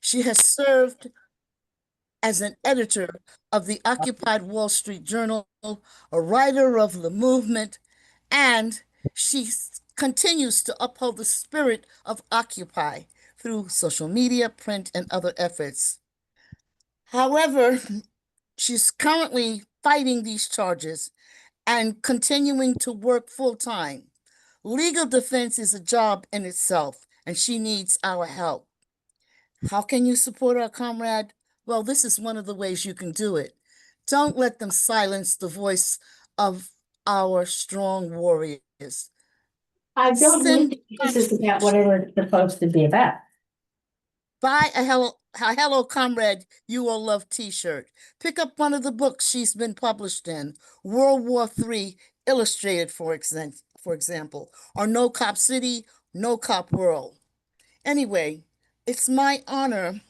She has served as an editor of the Occupied Wall Street Journal, a writer of the movement, and she continues to uphold the spirit of Occupy through social media, print, and other efforts. However, she's currently fighting these charges and continuing to work full time. Legal defense is a job in itself, and she needs our help. How can you support our comrade? Well, this is one of the ways you can do it. Don't let them silence the voice of our strong warriors. I don't Send think this is about whatever it's supposed to be about. Buy a Hello Comrade You Will Love t-shirt. Pick up one of the books she's been published in, World War III Illustrated, for example, or No Cop City, No Cop World. Anyway, it's my honor,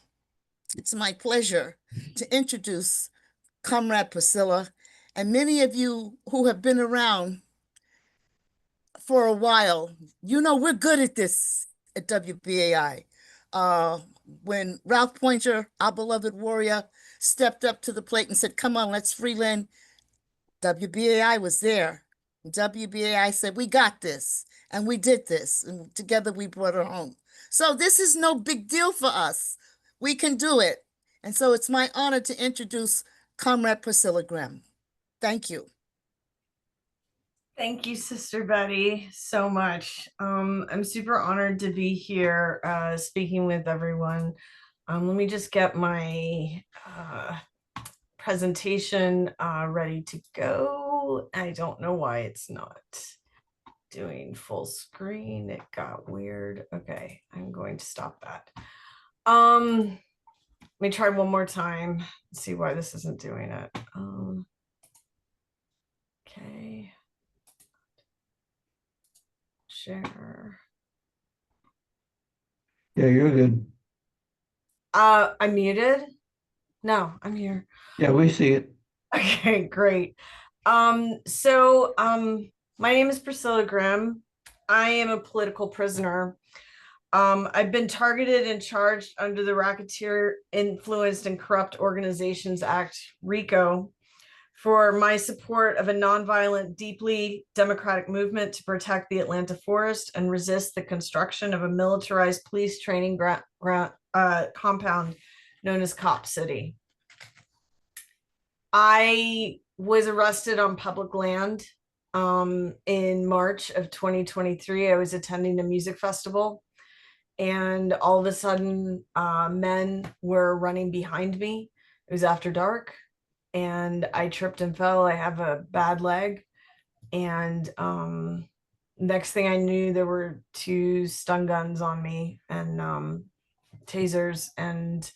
it's my pleasure to introduce Comrade Priscilla, and many of you who have been around for a while, we're good at this at WBAI. Uh, when Ralph Pointer, our beloved warrior, stepped up to the plate and said, "Come on, let's freeland," WBAI was there. WBAI said, "We got this," and we did this, and together we brought her home. So this is no big deal for us. We can do it. And so it's my honor to introduce Comrade Priscilla Graham. Thank you. Thank you, Sister Betty, so much. I'm super honored to be here speaking with everyone. Let me just get my presentation ready to go. I don't know why it's not doing full screen. It got weird. Okay, I'm going to stop that. Let me try one more time. See why this isn't doing it. Okay. Share. Yeah, you're good. I'm muted. No, I'm here. Yeah, we see it. Okay, great. My name is Priscilla Grimm. I am a political prisoner. I've been targeted and charged under the Racketeer Influenced and Corrupt Organizations Act, RICO, for my support of a nonviolent, deeply democratic movement to protect the Atlanta forest and resist the construction of a militarized police training compound known as Cop City. I was arrested on public land in March of 2023. I was attending a music festival, and all of a sudden, men were running behind me. It was after dark, and I tripped and fell. I have a bad leg, and next thing I knew, there were 2 stun guns on me and tasers, and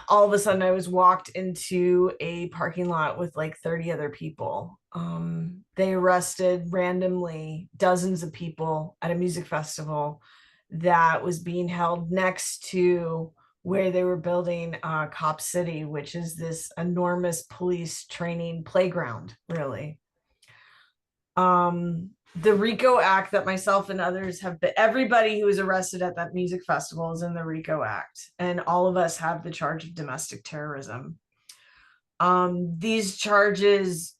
all of a sudden I was walked into a parking lot with like 30 other people. They arrested randomly dozens of people at a music festival that was being held next to where they were building Cop City, which is this enormous police training playground, really. The RICO Act that myself and others have been, everybody who was arrested at that music festival is in the RICO Act, and all of us have the charge of domestic terrorism. These charges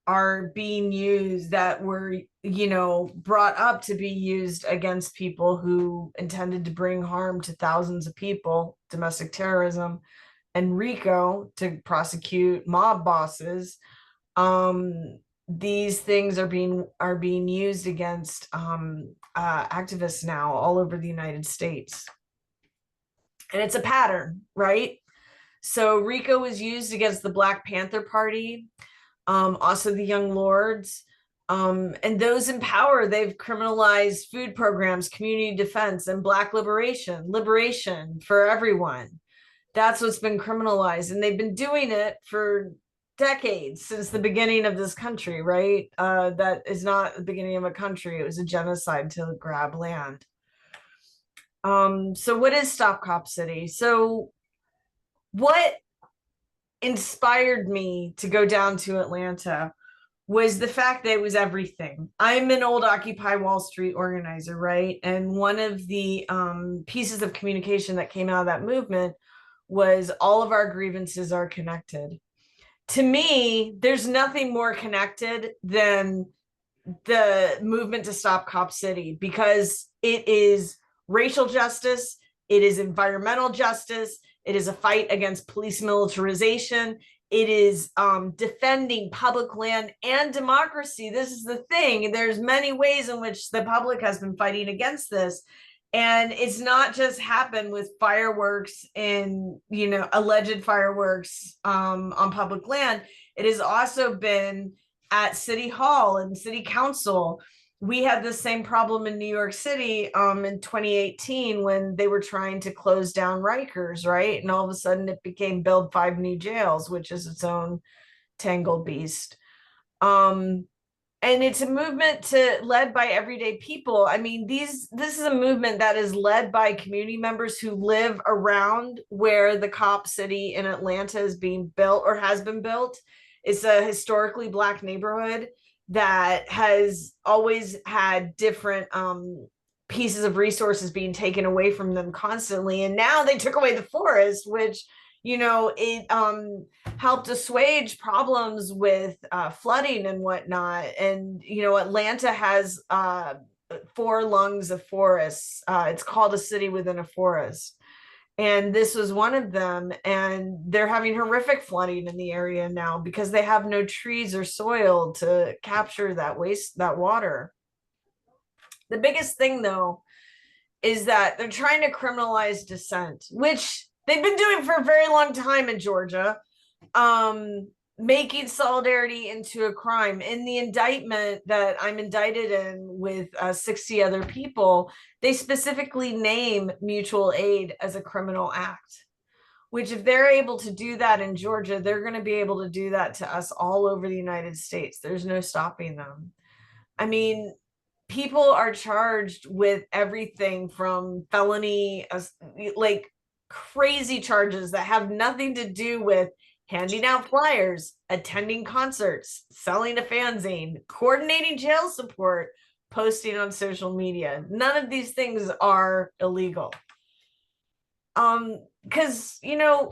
are being used, that were, brought up to be used against people who intended to bring harm to thousands of people, domestic terrorism, and RICO to prosecute mob bosses. These things are being used against activists now all over the United States. And it's a pattern, right? So RICO was used against the Black Panther Party, also the Young Lords, and those in power. They've criminalized food programs, community defense, and Black liberation for everyone. That's what's been criminalized, and they've been doing it for decades, since the beginning of this country, right? That is not the beginning of a country. It was a genocide to grab land. So what is Stop Cop City? So what inspired me to go down to Atlanta was the fact that it was everything. I'm an old Occupy Wall Street organizer, right? And one of the pieces of communication that came out of that movement was all of our grievances are connected. To me, there's nothing more connected than the movement to stop Cop City, because it is racial justice, it is environmental justice, it is a fight against police militarization, it is defending public land and democracy. This is the thing. There's many ways in which the public has been fighting against this. And it's not just happened with fireworks and, alleged fireworks on public land. It has also been at City Hall and City Council. We had the same problem in New York City in 2018 when they were trying to close down Rikers, right? And all of a sudden it became build 5 new jails, which is its own tangled beast. And it's a movement led by everyday people. I mean, this is a movement that is led by community members who live around where the Cop City in Atlanta is being built or has been built. It's a historically Black neighborhood that has always had different pieces of resources being taken away from them constantly. And now they took away the forest, which, it helped assuage problems with flooding and whatnot. And, Atlanta has 4 lungs of forests. It's called a city within a forest. And this was one of them. And they're having horrific flooding in the area now because they have no trees or soil to capture that water. The biggest thing, though, is that they're trying to criminalize dissent, which they've been doing for a very long time in Georgia, making solidarity into a crime. In the indictment that I'm indicted in with 60 other people, they specifically name mutual aid as a criminal act, which if they're able to do that in Georgia, they're going to be able to do that to us all over the United States. There's no stopping them. I mean, people are charged with everything from felony, like crazy charges that have nothing to do with handing out flyers, attending concerts, selling a fanzine, coordinating jail support, posting on social media. None of these things are illegal. Because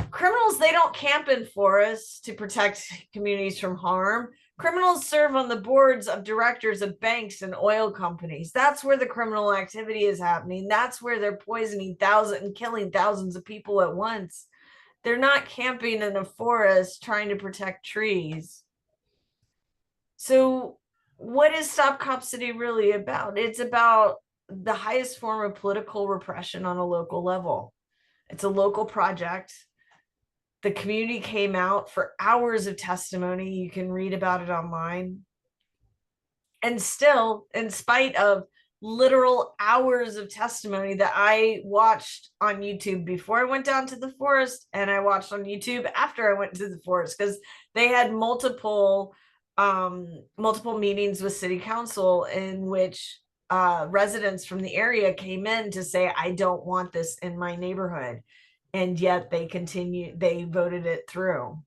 criminals, they don't camp in forests to protect communities from harm. Criminals serve on the boards of directors of banks and oil companies. That's where the criminal activity is happening. That's where they're poisoning thousands and killing thousands of people at once. They're not camping in a forest trying to protect trees. So what is Stop Cop City really about? It's about the highest form of political repression on a local level. It's a local project. The community came out for hours of testimony. You can read about it online. And still, in spite of literal hours of testimony that I watched on YouTube before I went down to the forest, and I watched on YouTube after I went to the forest, because they had multiple meetings with city council in which residents from the area came in to say, I don't want this in my neighborhood. And yet they voted it through.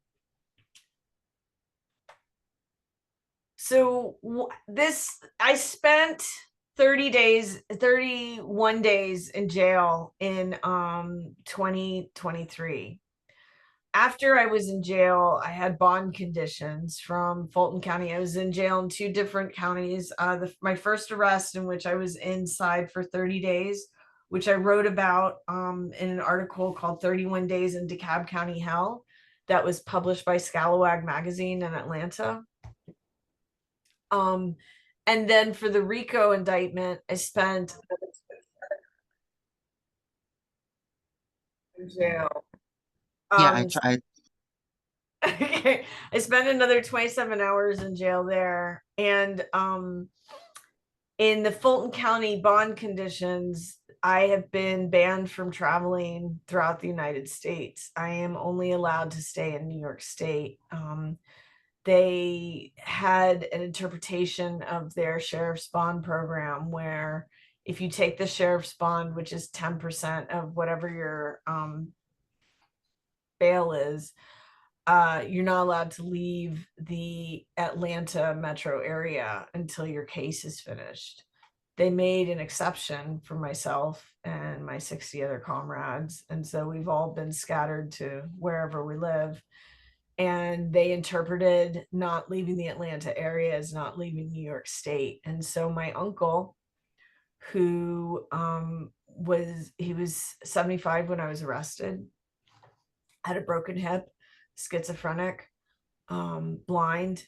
So I spent 31 days in jail in 2023. After I was in jail, I had bond conditions from Fulton County. I was in jail in 2 different counties. My first arrest, in which I was inside for 30 days, which I wrote about in an article called 31 Days in DeKalb County Hell, that was published by Scalawag Magazine in Atlanta. And then for the RICO indictment, I spent in jail. Yeah, I tried. Okay, I spent another 27 hours in jail there. And in the Fulton County bond conditions, I have been banned from traveling throughout the United States. I am only allowed to stay in New York State. They had an interpretation of their sheriff's bond program where if you take the sheriff's bond, which is 10% of whatever your bail is, you're not allowed to leave the Atlanta metro area until your case is finished. They made an exception for myself and my 60 other comrades. And so we've all been scattered to wherever we live. And they interpreted not leaving the Atlanta area as not leaving New York State. And so my uncle, who was 75 when I was arrested, had a broken hip, schizophrenic, blind.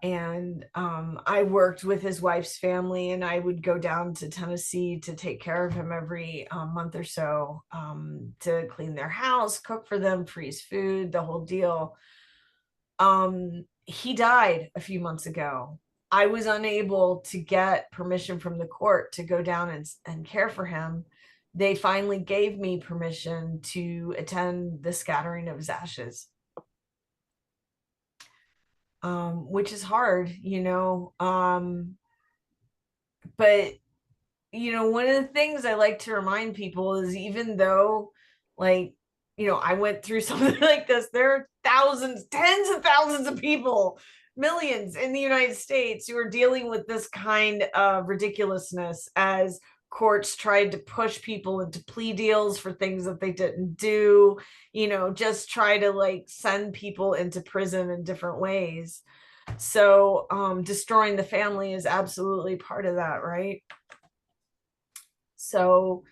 And I worked with his wife's family, and I would go down to Tennessee to take care of him every month or so, to clean their house, cook for them, freeze food, the whole deal. He died a few months ago. I was unable to get permission from the court to go down and care for him. They finally gave me permission to attend the scattering of his ashes, which is hard, but one of the things I like to remind people is, even though, like, I went through something like this, there are thousands, tens of thousands of people, millions in the United States who are dealing with this kind of ridiculousness, as courts tried to push people into plea deals for things that they didn't do, just try to like send people into prison in different ways. So destroying the family is absolutely part of that, right? So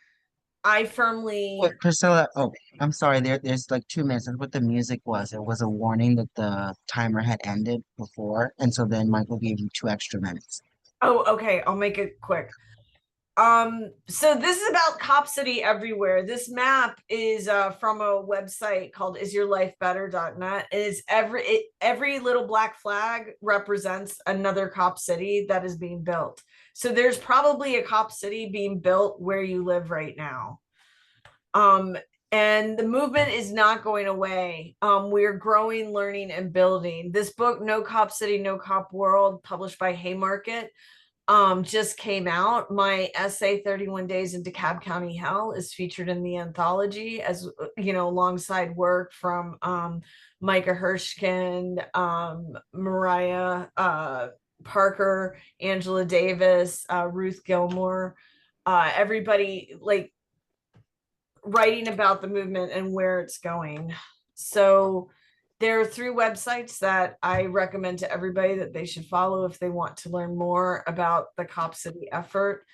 I firmly, Wait, Priscilla, oh, I'm sorry, there's like 2 minutes. That's what the music was. It was a warning that the timer had ended before, and so then Michael gave you 2 extra minutes. oh, okay, I'll make it quick. So this is about Cop City everywhere. This map is from a website called isyourlifebetter.net. It is every little black flag represents another cop city that is being built. So there's probably a cop city being built where you live right now. And the movement is not going away. We're growing, learning, and building. This book, No Cop City, No Cop World, published by Haymarket, just came out. My essay, 31 Days in DeKalb County Hell, is featured in the anthology, as alongside work from Micah Hirschkind, Mariah Parker, Angela Davis, Ruth Gilmore, everybody like writing about the movement and where it's going. So there are 3 websites that I recommend to everybody that they should follow if they want to learn more about the Cop City effort.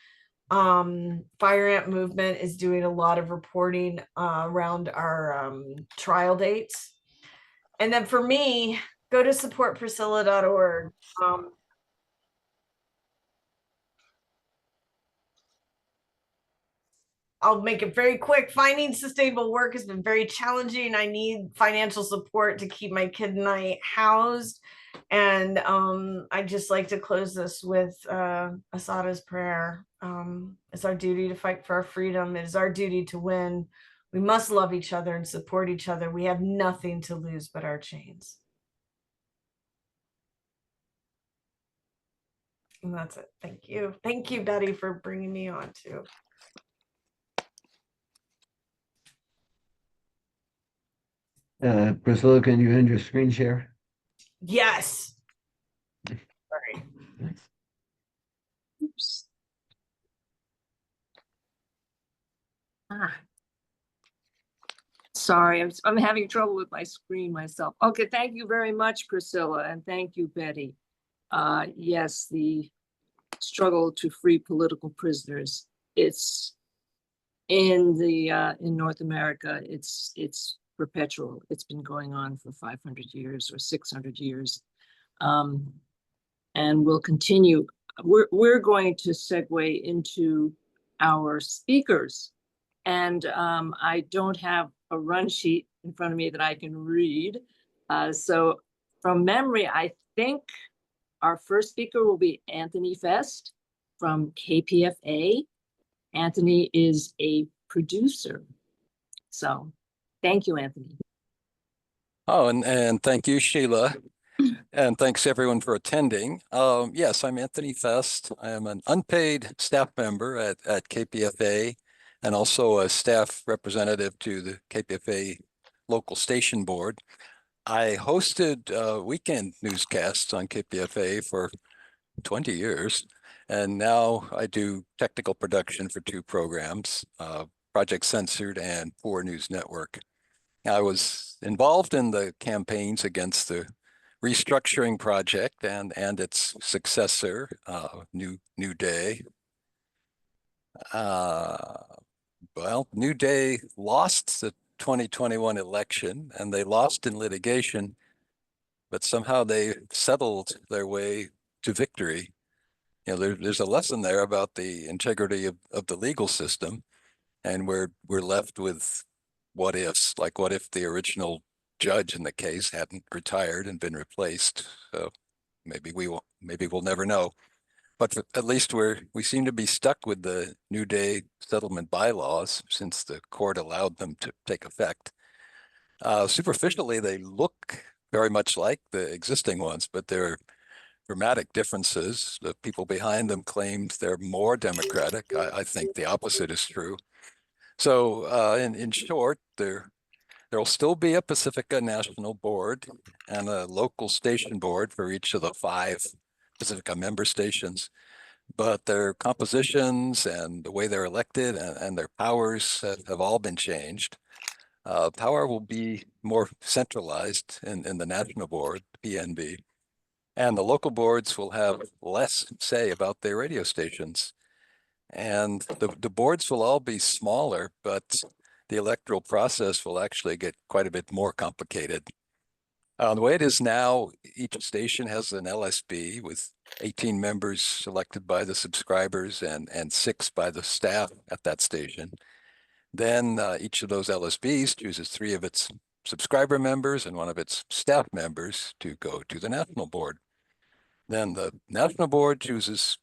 Fire Ant Movement is doing a lot of reporting around our trial dates. And then for me, go to supportpriscilla.org. I'll make it very quick. Finding sustainable work has been very challenging. I need financial support to keep my kid and I housed. And I just like to close this with Asada's prayer. It's our duty to fight for our freedom. It is our duty to win. We must love each other and support each other. We have nothing to lose but our chains. And that's it. Thank you. Thank you, Betty, for bringing me on too. Priscilla, can you end your screen share? Yes. Sorry. Oops. Ah. Sorry, I'm having trouble with my screen myself. Okay, thank you very much, Priscilla, and thank you, Betty. Yes, the struggle to free political prisoners. It's in North America. It's perpetual. It's been going on for 500 years or 600 years, and will continue. We're going to segue into our speakers, and I don't have a run sheet in front of me that I can read. So from memory, I think our first speaker will be Anthony Fest from KPFA. Anthony is a producer. So thank you, Anthony. Oh, and thank you, Sheila. And thanks everyone for attending. Yes, I'm Anthony Fest. I am an unpaid staff member at KPFA and also a staff representative to the KPFA local station board. I hosted weekend newscasts on KPFA for 20 years, and now I do technical production for two programs, Project Censored and 4 News Network. I was involved in the campaigns against the restructuring project and its successor, New Day. Well, New Day lost the 2021 election, and they lost in litigation, but somehow they settled their way to victory. You know, there's a lesson there about the integrity of the legal system, and we're left with what ifs, like what if the original judge in the case hadn't retired and been replaced? So maybe we'll never know. But at least we seem to be stuck with the New Day settlement bylaws since the court allowed them to take effect. Superficially, they look very much like the existing ones, but there are dramatic differences. The people behind them claimed they're more democratic. I think the opposite is true. So in short, there'll still be a Pacifica National Board and a local station board for each of the 5 Pacifica member stations, but their compositions and the way they're elected and their powers have all been changed. Power will be more centralized in the national board, PNB, and the local boards will have less say about their radio stations. And the boards will all be smaller, but the electoral process will actually get quite a bit more complicated. The way it is now, each station has an LSB with 18 members elected by the subscribers and 6 by the staff at that station. Then each of those LSBs chooses 3 of its subscriber members and 1 of its staff members to go to the national board. Then the national board chooses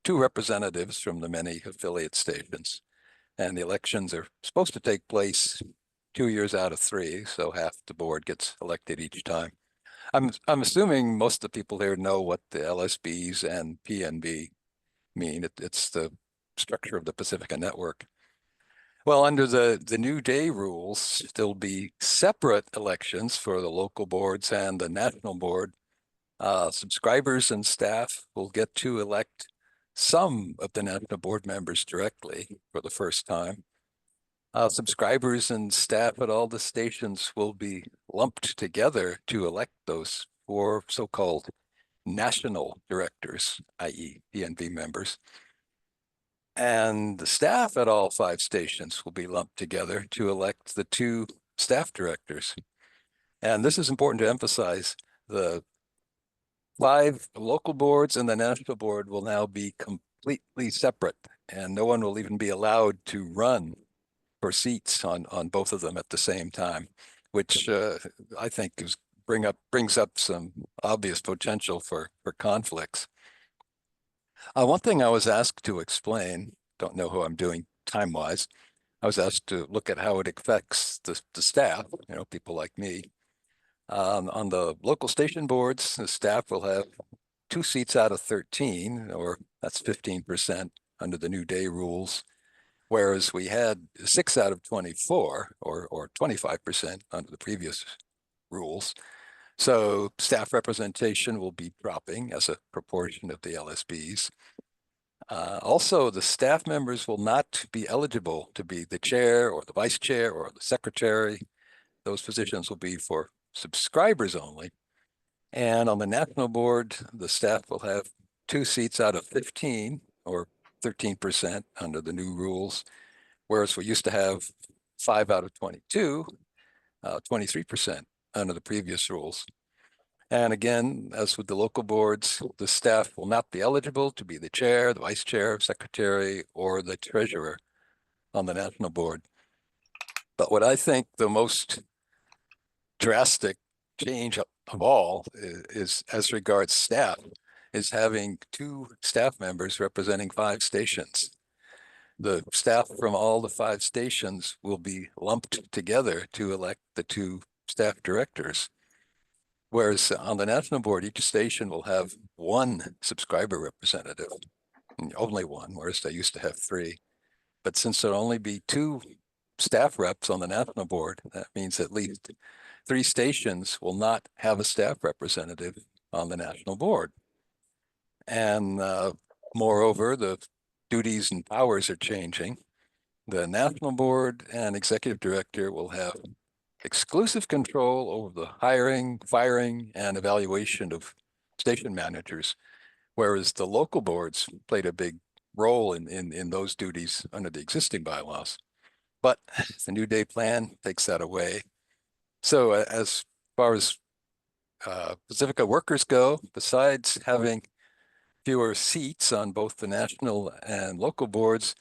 2 representatives from the many affiliate stations. And the elections are supposed to take place 2 years out of 3, so half the board gets elected each time. I'm assuming most of the people here know what the LSBs and PNB mean. It's the structure of the Pacifica network. Well, under the New Day rules, there'll be separate elections for the local boards and the national board. Subscribers and staff will get to elect some of the national board members directly for the first time. Subscribers and staff at all the stations will be lumped together to elect those 4 so-called national directors, i.e. PNB members. And the staff at all 5 stations will be lumped together to elect the 2 staff directors. And this is important to emphasize. The 5 local boards and the national board will now be completely separate, and no one will even be allowed to run for seats on both of them at the same time, which I think brings up some obvious potential for conflicts. One thing I was asked to explain, don't know who I'm doing time-wise, I was asked to look at how it affects the staff, people like me. On the local station boards, the staff will have 2 seats out of 13, or that's 15% under the New Day rules, whereas we had 6 out of 24, or 25% under the previous rules. So staff representation will be dropping as a proportion of the LSBs. Also, the staff members will not be eligible to be the chair or the vice chair or the secretary. Those positions will be for subscribers only. And on the national board, the staff will have 2 seats out of 15, or 13% under the new rules, whereas we used to have 5 out of 22, 23% under the previous rules. And again, as with the local boards, the staff will not be eligible to be the chair, the vice chair, secretary, or the treasurer on the national board. But what I think the most drastic change of all is as regards staff, is having 2 staff members representing 5 stations. The staff from all the 5 stations will be lumped together to elect the 2 staff directors. Whereas on the national board, each station will have 1 subscriber representative, only 1, whereas they used to have 3. But since there'll only be 2 staff reps on the national board, that means at least 3 stations will not have a staff representative on the national board. And moreover, the duties and powers are changing. The national board and executive director will have exclusive control over the hiring, firing, and evaluation of station managers, whereas the local boards played a big role in those duties under the existing bylaws. But the New Day plan takes that away. So as far as Pacifica workers go, besides having fewer seats on both the national and local boards,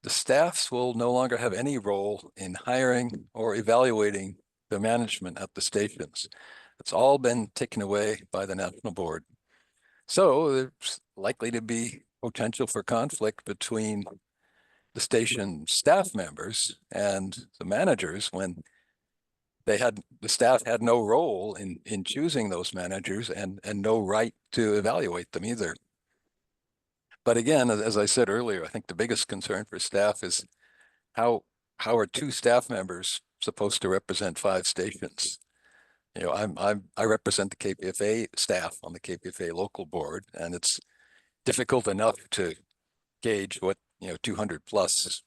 the staffs will no longer have any role in hiring or evaluating the management at the stations. It's all been taken away by the national board. So there's likely to be potential for conflict between the station staff members and the managers when the staff had no role in choosing those managers and no right to evaluate them either. But again, as I said earlier, I think the biggest concern for staff is how are 2 staff members supposed to represent 5 stations? You know, I represent the KPFA staff on the KPFA local board, and it's difficult enough to gauge what, 200 plus,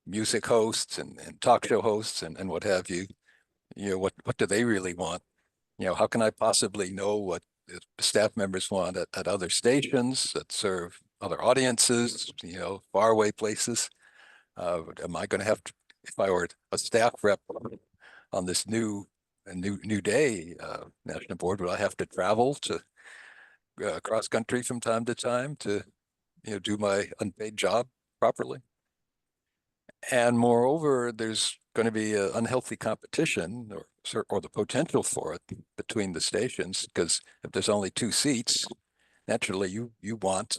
music hosts and talk show hosts and what have you, what do they really want? How can I possibly know what the staff members want at other stations that serve other audiences, faraway places? Am I going to have to, if I were a staff rep on this new day national board, would I have to travel to cross country from time to time to, do my unpaid job properly? And moreover, there's going to be an unhealthy competition or the potential for it between the stations, because if there's only 2 seats, naturally you want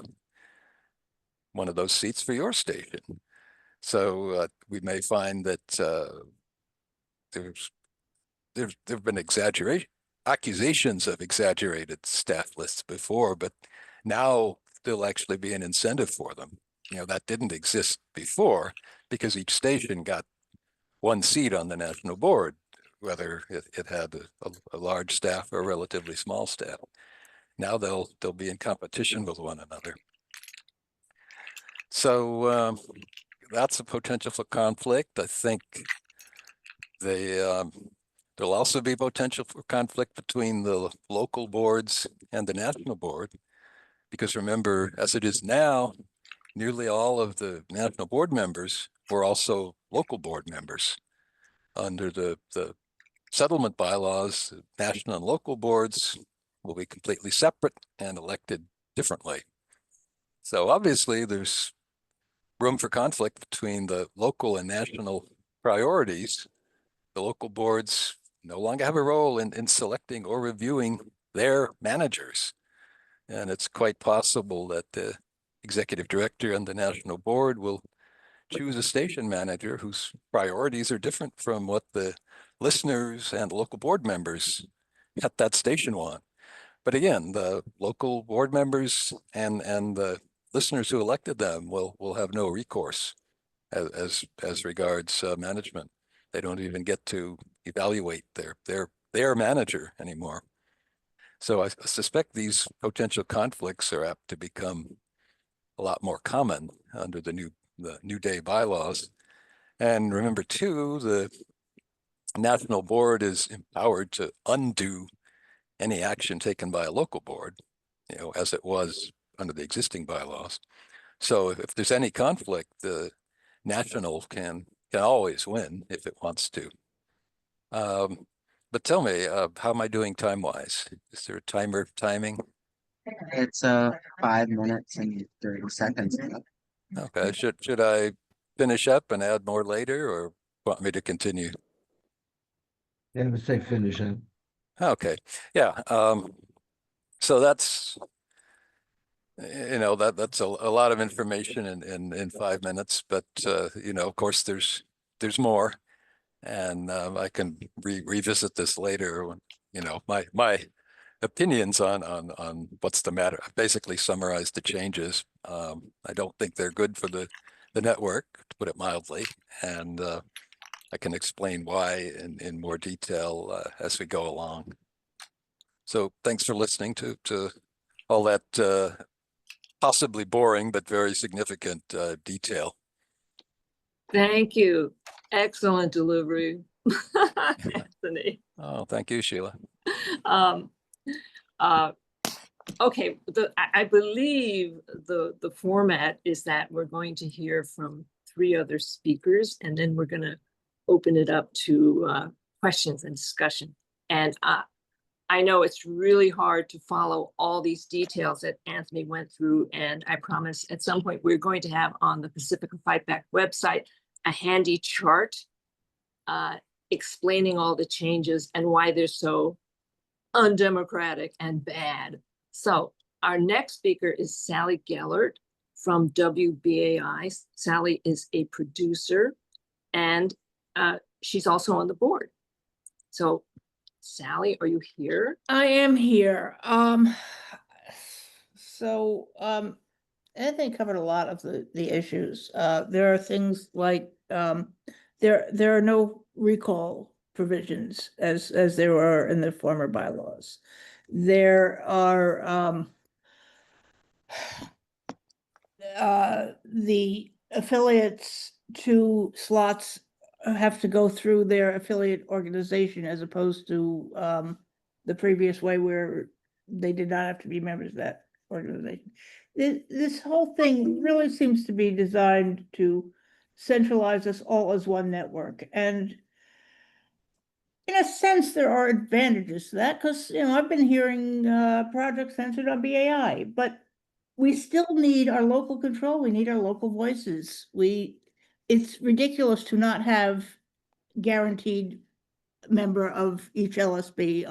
one of those seats for your station. So we may find that there've been accusations of exaggerated staff lists before, but now there'll actually be an incentive for them. That didn't exist before because each station got 1 seat on the national board, whether it had a large staff or a relatively small staff. Now they'll be in competition with one another. So that's a potential for conflict. I think there'll also be potential for conflict between the local boards and the national board, because remember, as it is now, nearly all of the national board members were also local board members. Under the settlement bylaws, the national and local boards will be completely separate and elected differently. So obviously there's room for conflict between the local and national priorities. The local boards no longer have a role in selecting or reviewing their managers. And it's quite possible that the executive director and the national board will choose a station manager whose priorities are different from what the listeners and local board members at that station want. But again, the local board members and the listeners who elected them will have no recourse as regards management. They don't even get to evaluate their manager anymore. So I suspect these potential conflicts are apt to become a lot more common under the New Day bylaws. And remember too, the national board is empowered to undo any action taken by a local board, as it was under the existing bylaws. So if there's any conflict, the national can always win if it wants to. But tell me, how am I doing time-wise? Is there a timing? It's 5 minutes and 30 seconds. Okay, should I finish up and add more later, or want me to continue? Yeah, let's say finish it. Okay, yeah. So that's that's a lot of information in 5 minutes, but of course there's more, and I can revisit this later when my opinions on what's the matter. I basically summarized the changes. I don't think they're good for the network, to put it mildly, and I can explain why in more detail as we go along. So thanks for listening to all that possibly boring but very significant detail. Thank you. Excellent delivery, Anthony. Oh, thank you, Sheila. Um, okay, I believe the format is that we're going to hear from 3 other speakers, and then we're going to open it up to questions and discussion. And I know it's really hard to follow all these details that Anthony went through, and I promise at some point we're going to have on the Pacifica Fightback website a handy chart explaining all the changes and why they're so undemocratic and bad. So our next speaker is Sally Gellert from WBAI. Sally is a producer, and she's also on the board. So Sally, are you here? I am here. Anthony covered a lot of the issues. There are things like there are no recall provisions as there were in the former bylaws. There are the affiliates to slots have to go through their affiliate organization as opposed to the previous way where they did not have to be members of that organization. This whole thing really seems to be designed to centralize us all as one network. And in a sense, there are advantages to that because, I've been hearing projects centered on BAI, but we still need our local control. We need our local voices. It's ridiculous to not have guaranteed member of each LSB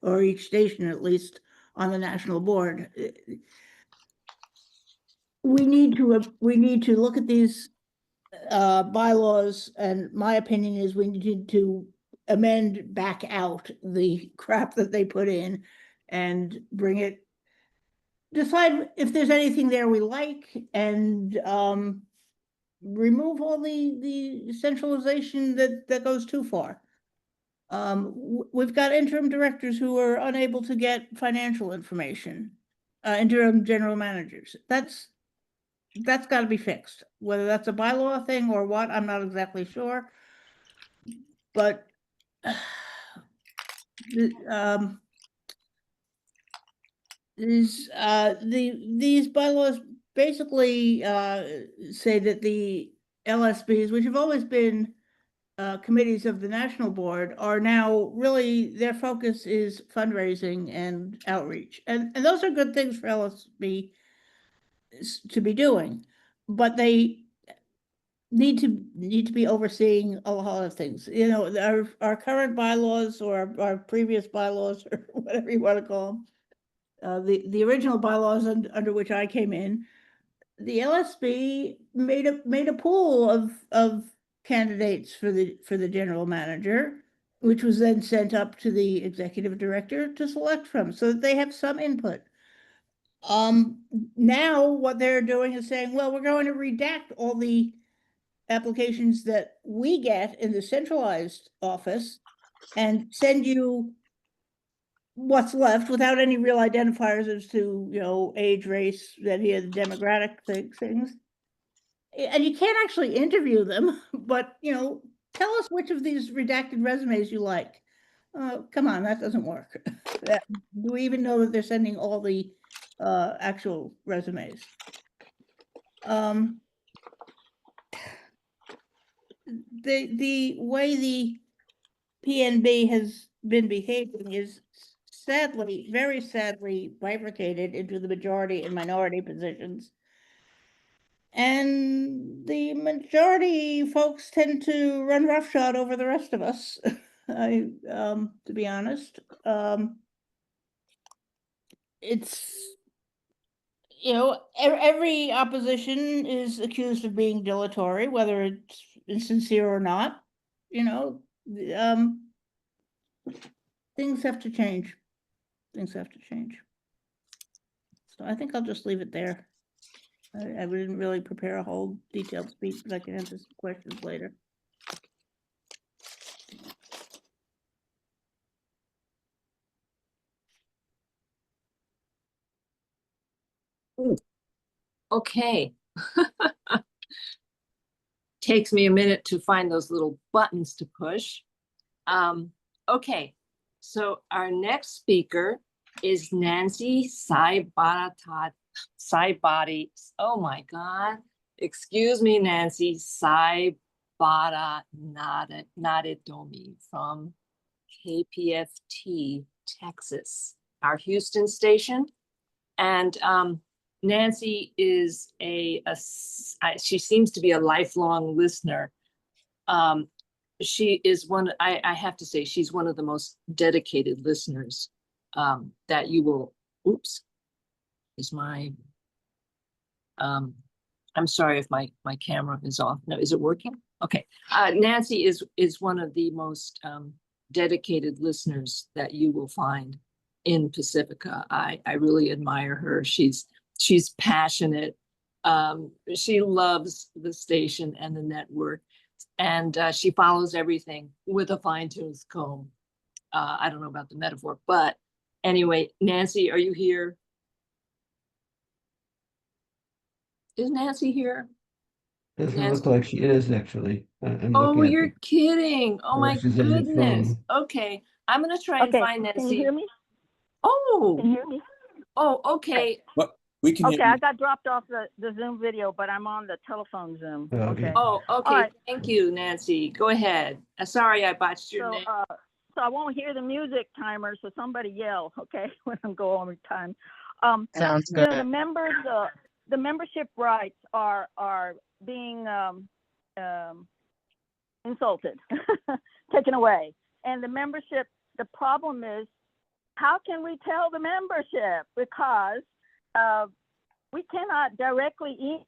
or each station at least on the national board. We need to look at these bylaws, and my opinion is we need to amend back out the crap that they put in and decide if there's anything there we like, and remove all the centralization that goes too far. We've got interim directors who are unable to get financial information, interim general managers. That's got to be fixed. Whether that's a bylaw thing or what, I'm not exactly sure. But these bylaws basically say that the LSBs, which have always been committees of the national board, are now really, their focus is fundraising and outreach, and those are good things for LSB to be doing, but they need to be overseeing a lot of things. Our current bylaws or our previous bylaws or whatever you want to call them, the original bylaws under which I came in, the LSB made a pool of candidates for the general manager, which was then sent up to the executive director to select from, so that they have some input. Now what they're doing is saying, well, we're going to redact all the applications that we get in the centralized office and send you what's left without any real identifiers as to, age, race, any of the demographic things. And you can't actually interview them, but, tell us which of these redacted resumes you like. Come on, that doesn't work. Do we even know that they're sending all the actual resumes? The way the PNB has been behaving is sadly, very sadly bifurcated into the majority and minority positions. And the majority folks tend to run roughshod over the rest of us, to be honest. It's, every opposition is accused of being dilatory, whether it's insincere or not. Things have to change. Things have to change. So I think I'll just leave it there. I didn't really prepare a whole detailed speech, but I can answer some questions later. Okay. Takes me a minute to find those little buttons to push. Okay, so our next speaker is Nancy Saibati. Oh my God. Excuse me, Nancy Saibata Nadidomi from KPFT, Texas, our Houston station. And Nancy is she seems to be a lifelong listener. She is I have to say, she's one of the most dedicated listeners that you will, oops, is my, I'm sorry if my camera is off. No, is it working? Okay. Nancy is one of the most dedicated listeners that you will find in Pacifica. I really admire her. She's passionate. She loves the station and the network, and she follows everything with a fine-tooth comb. I don't know about the metaphor, but anyway, Nancy, are you here? Is Nancy here? Doesn't Nancy? look like she is actually. I'm Oh, looking at you're the- kidding. Oh my Unless she's on the goodness. phone. Okay, I'm gonna try and Okay, find can you Nancy. hear me? Oh, Can you hear me? oh, okay. We can Okay, hear I you. got dropped off the Zoom video, but I'm on the telephone Zoom. Oh, okay. Okay. Oh, okay. right. Thank you, Nancy. Go ahead. Sorry, I botched your So, name. so I won't hear the music timer, so somebody yell, okay, when I'm going over time. Sounds You know, good. the members, the membership rights are being insulted, taken away. And the membership, the problem is, how can we tell the membership? Because we cannot directly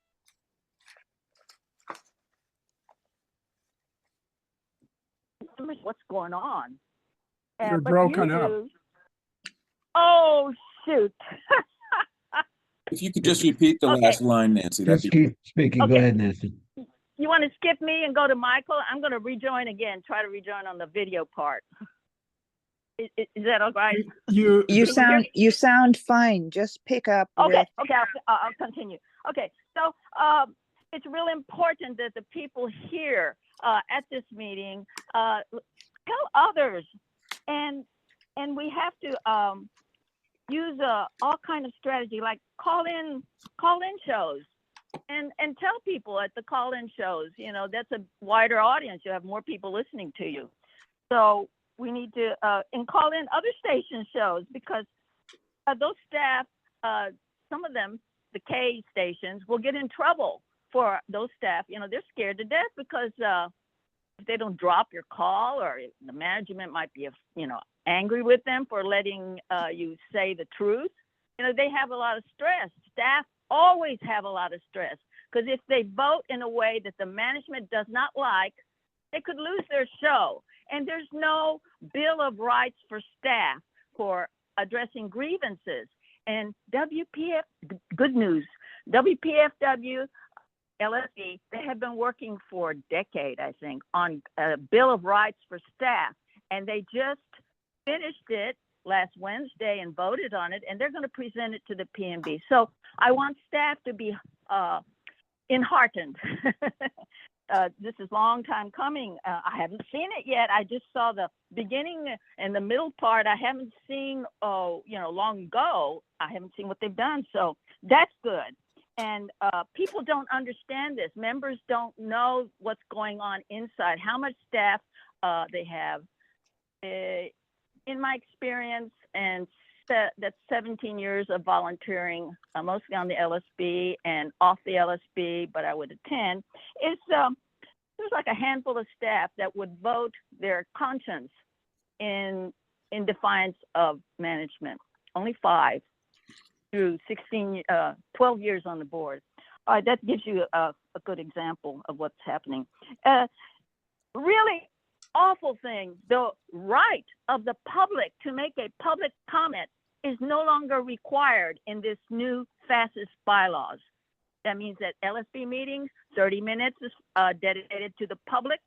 what's going on. You're But broken you up. do. Oh, shoot. If you could just repeat the Okay. last line, Nancy, that'd Just be. keep speaking. Go Okay. ahead, Nancy. You want to skip me and go to Michael? I'm going to rejoin again, try to rejoin on the video part. Is that all right? You, Can you hear me? You sound fine. Just pick up Okay, with okay, I'll continue. Okay, so it's really important that the people here at this meeting tell others, and we have to use all kind of strategy, like call in shows, and tell people at the call-in shows. You know, that's a wider audience. You have more people listening to you. So we need to and call in other station shows, because those staff, some of them, the K stations, will get in trouble for those staff. You know, they're scared to death because if they don't drop your call, or the management might be, you know, angry with them for letting you say the truth. You know, they have a lot of stress. Staff always have a lot of stress, because if they vote in a way that the management does not like, they could lose their show. And there's no Bill of Rights for staff for addressing grievances. And WPF, good news, WPFW, LSE, they have been working for a decade, I think, on a Bill of Rights for staff. And they just finished it last Wednesday and voted on it, and they're going to present it to the PMB. So I want staff to be enheartened. This is a long time coming. I haven't seen it yet. I just saw the beginning and the middle part. I haven't seen, long ago. I haven't seen what they've done. So that's good. And people don't understand this. Members don't know what's going on inside, how much staff they have. In my experience, and that's 17 years of volunteering, mostly on the LSB and off the LSB, but I would attend, is there's like a handful of staff that would vote their conscience in defiance of management. Only 5 through 12 years on the board. All right, that gives you a good example of what's happening. Really awful thing, the right of the public to make a public comment is no longer required in this new fascist bylaws. That means that LSB meetings, 30 minutes is dedicated to the public.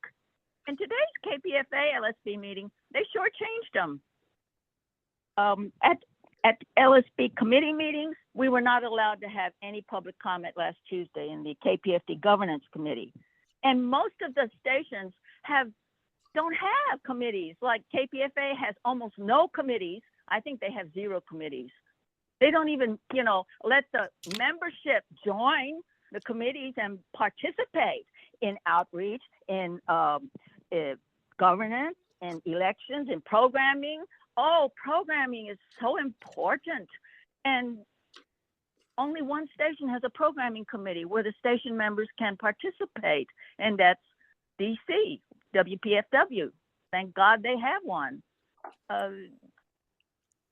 And today's KPFA LSB meeting, they shortchanged them. At LSB committee meetings, we were not allowed to have any public comment last Tuesday in the KPFD Governance Committee. And most of the stations don't have committees. Like KPFA has almost no committees. I think they have 0 committees. They don't even, let the membership join the committees and participate in outreach, in governance, in elections, in programming. Oh, programming is so important. And only one station has a programming committee where the station members can participate, and that's DC, WPFW. Thank God they have one.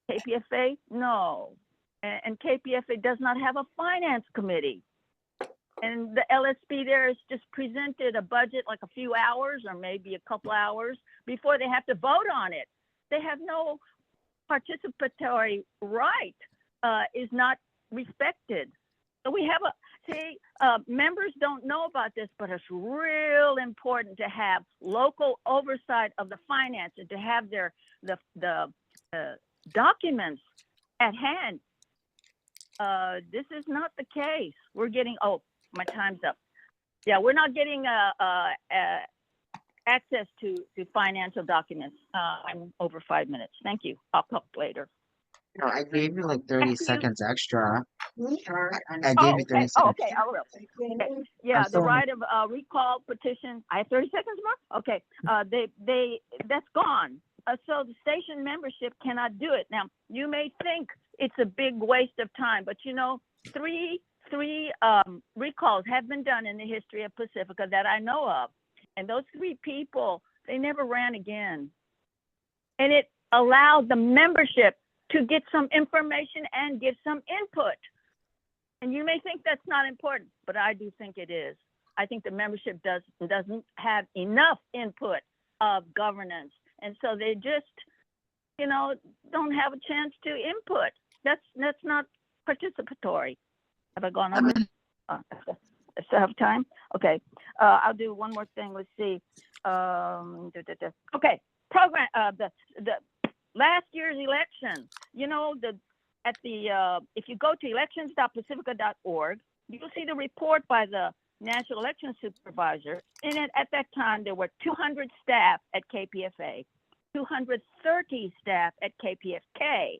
KPFA, no. And KPFA does not have a finance committee. And the LSP there has just presented a budget like a few hours or maybe a couple hours before they have to vote on it. They have no participatory right, is not respected. So we have members don't know about this, but it's real important to have local oversight of the finance and to have the documents at hand. This is not the case. We're getting, my time's up. Yeah, we're not getting access to financial documents. I'm over 5 minutes. Thank you. I'll talk later. No, I gave you like 30 Thank you. seconds extra. I gave you 30 seconds. Okay, I will. Okay. Yeah, I'm the sorry. right of recall petition. I have 30 seconds more? Okay, that's gone. So the station membership cannot do it. Now, you may think it's a big waste of time, but three recalls have been done in the history of Pacifica that I know of. And those 3 people, they never ran again. And it allowed the membership to get some information and give some input. And you may think that's not important, but I do think it is. I think the membership doesn't have enough input of governance. And so they just, don't have a chance to input. That's not participatory. Have I gone over? I still have time? Okay. I'll do one more thing. Let's see. Okay. Program, the last year's election, if you go to elections.pacifica.org, you'll see the report by the National Election Supervisor. And at that time, there were 200 staff at KPFA, 230 staff at KPFK,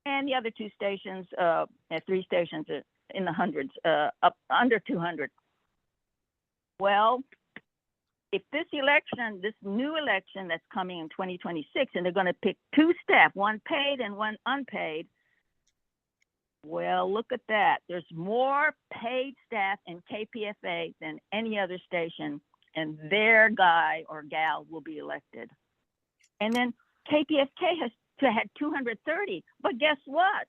and the other 2 stations, 3 stations in the hundreds, up under 200. Well, if this new election that's coming in 2026, and they're going to pick 2 staff, one paid and one unpaid, well, look at that. There's more paid staff in KPFA than any other station, and their guy or gal will be elected. And then KPFK had 230, but guess what?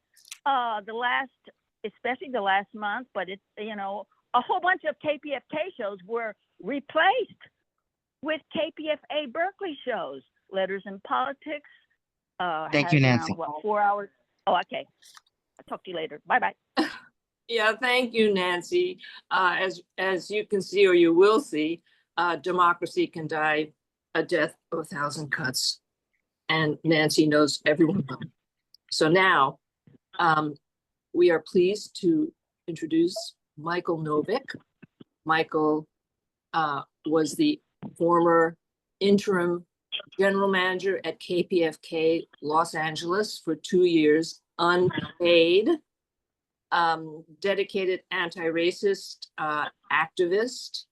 Especially the last month, but it's, a whole bunch of KPFK shows were replaced with KPFA Berkeley shows. Letters in Politics. Thank you, Nancy. 4 hours? Oh, okay. I'll talk to you later. Bye-bye. Yeah, thank you, Nancy. As you can see, or you will see, democracy can die a death of 1,000 cuts. And Nancy knows every one of them. So now we are pleased to introduce Michael Novick. Michael was the former interim general manager at KPFK Los Angeles for 2 years, unpaid, dedicated anti-racist activist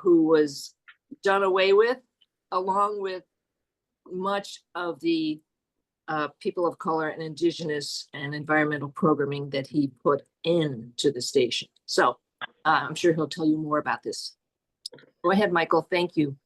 who was done away with, along with much of the people of color and indigenous and environmental programming that he put into the station. So I'm sure he'll tell you more about this. Go ahead, Michael. Thank you.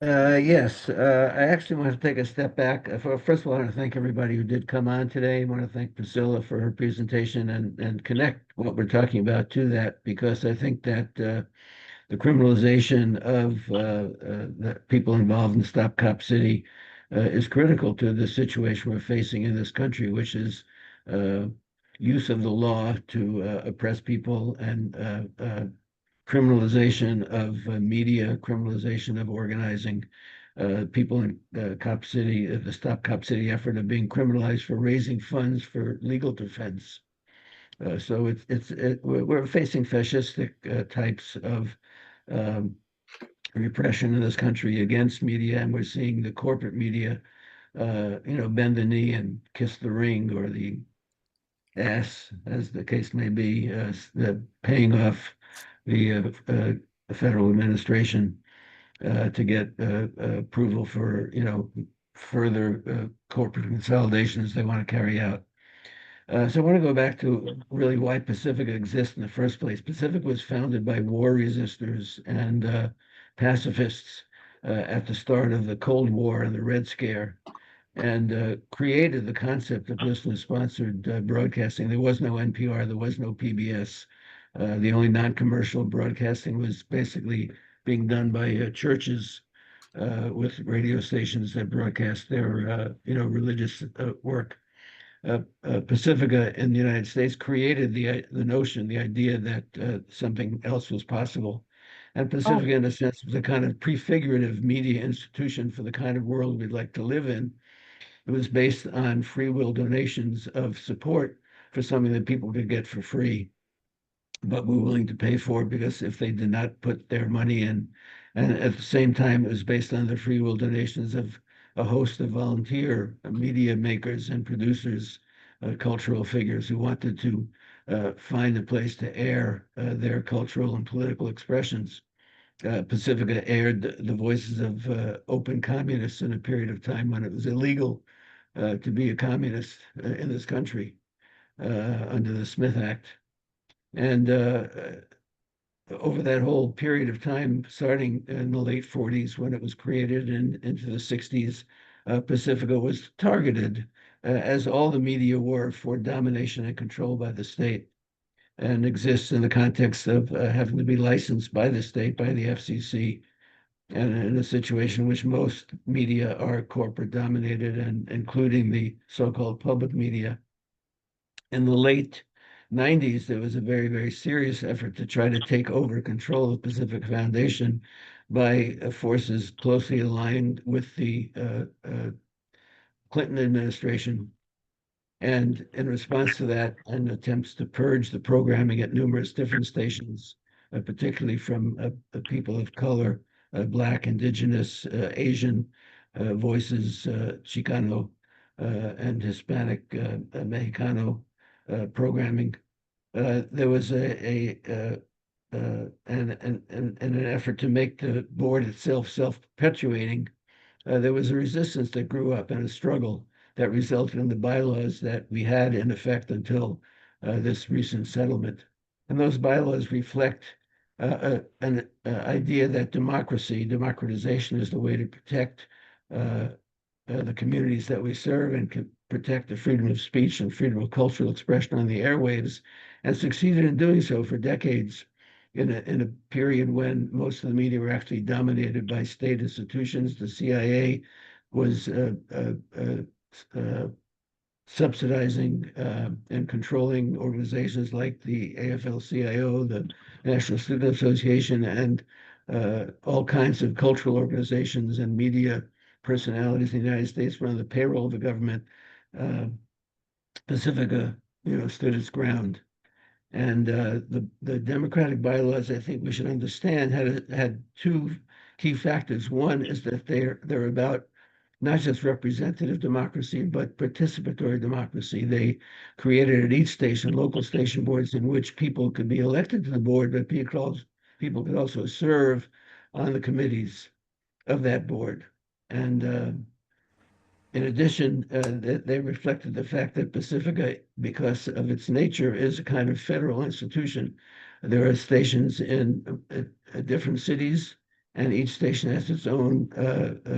Yes, I actually want to take a step back. First of all, I want to thank everybody who did come on today. I want to thank Priscilla for her presentation and connect what we're talking about to that, because I think that the criminalization of the people involved in Stop Cop City is critical to the situation we're facing in this country, which is use of the law to oppress people, and criminalization of media, criminalization of organizing, people in Cop City, the Stop Cop City effort are being criminalized for raising funds for legal defense. So we're facing fascistic types of um, repression in this country against media, and we're seeing the corporate media, bend the knee and kiss the ring or the ass, as the case may be, paying off the federal administration to get approval for, further corporate consolidations they want to carry out. So I want to go back to really why Pacifica exists in the first place. Pacifica was founded by war resistors and pacifists at the start of the Cold War and the Red Scare, and created the concept of listener-sponsored broadcasting. There was no NPR, there was no PBS. The only non-commercial broadcasting was basically being done by churches with radio stations that broadcast their, religious work. Pacifica in the United States created the notion, the idea that something else was possible. And Pacifica, in a sense, was a kind of prefigurative media institution for the kind of world we'd like to live in. It was based on free will donations of support for something that people could get for free, but were willing to pay for because if they did not put their money in, and at the same time, it was based on the free will donations of a host of volunteer media makers and producers, cultural figures who wanted to find a place to air their cultural and political expressions. Pacifica aired the voices of open communists in a period of time when it was illegal to be a communist in this country under the Smith Act. And over that whole period of time, starting in the late 40s when it was created and into the 60s, Pacifica was targeted, as all the media were, for domination and control by the state, and exists in the context of having to be licensed by the state, by the FCC, and in a situation in which most media are corporate dominated, and including the so-called public media. In the late 90s, there was a very, very serious effort to try to take over control of Pacific Foundation by forces closely aligned with the Clinton administration. And in response to that, and attempts to purge the programming at numerous different stations, particularly from people of color, Black, Indigenous, Asian voices, Chicano, and Hispanic, Mexicano programming. There was an effort to make the board itself self-perpetuating. There was a resistance that grew up and a struggle that resulted in the bylaws that we had in effect until this recent settlement. And those bylaws reflect an idea that democratization is the way to protect the communities that we serve and can protect the freedom of speech and freedom of cultural expression on the airwaves, and succeeded in doing so for decades in a period when most of the media were actually dominated by state institutions. The CIA was subsidizing and controlling organizations like the AFL-CIO, the National Student Association, and all kinds of cultural organizations and media personalities in the United States were on the payroll of the government. Pacifica, stood its ground. And the democratic bylaws, I think we should understand, had two key factors. One is that they're about not just representative democracy, but participatory democracy. They created at each station local station boards in which people could be elected to the board, but people could also serve on the committees of that board. And in addition, they reflected the fact that Pacifica, because of its nature, is a kind of federal institution. There are stations in different cities, and each station has its own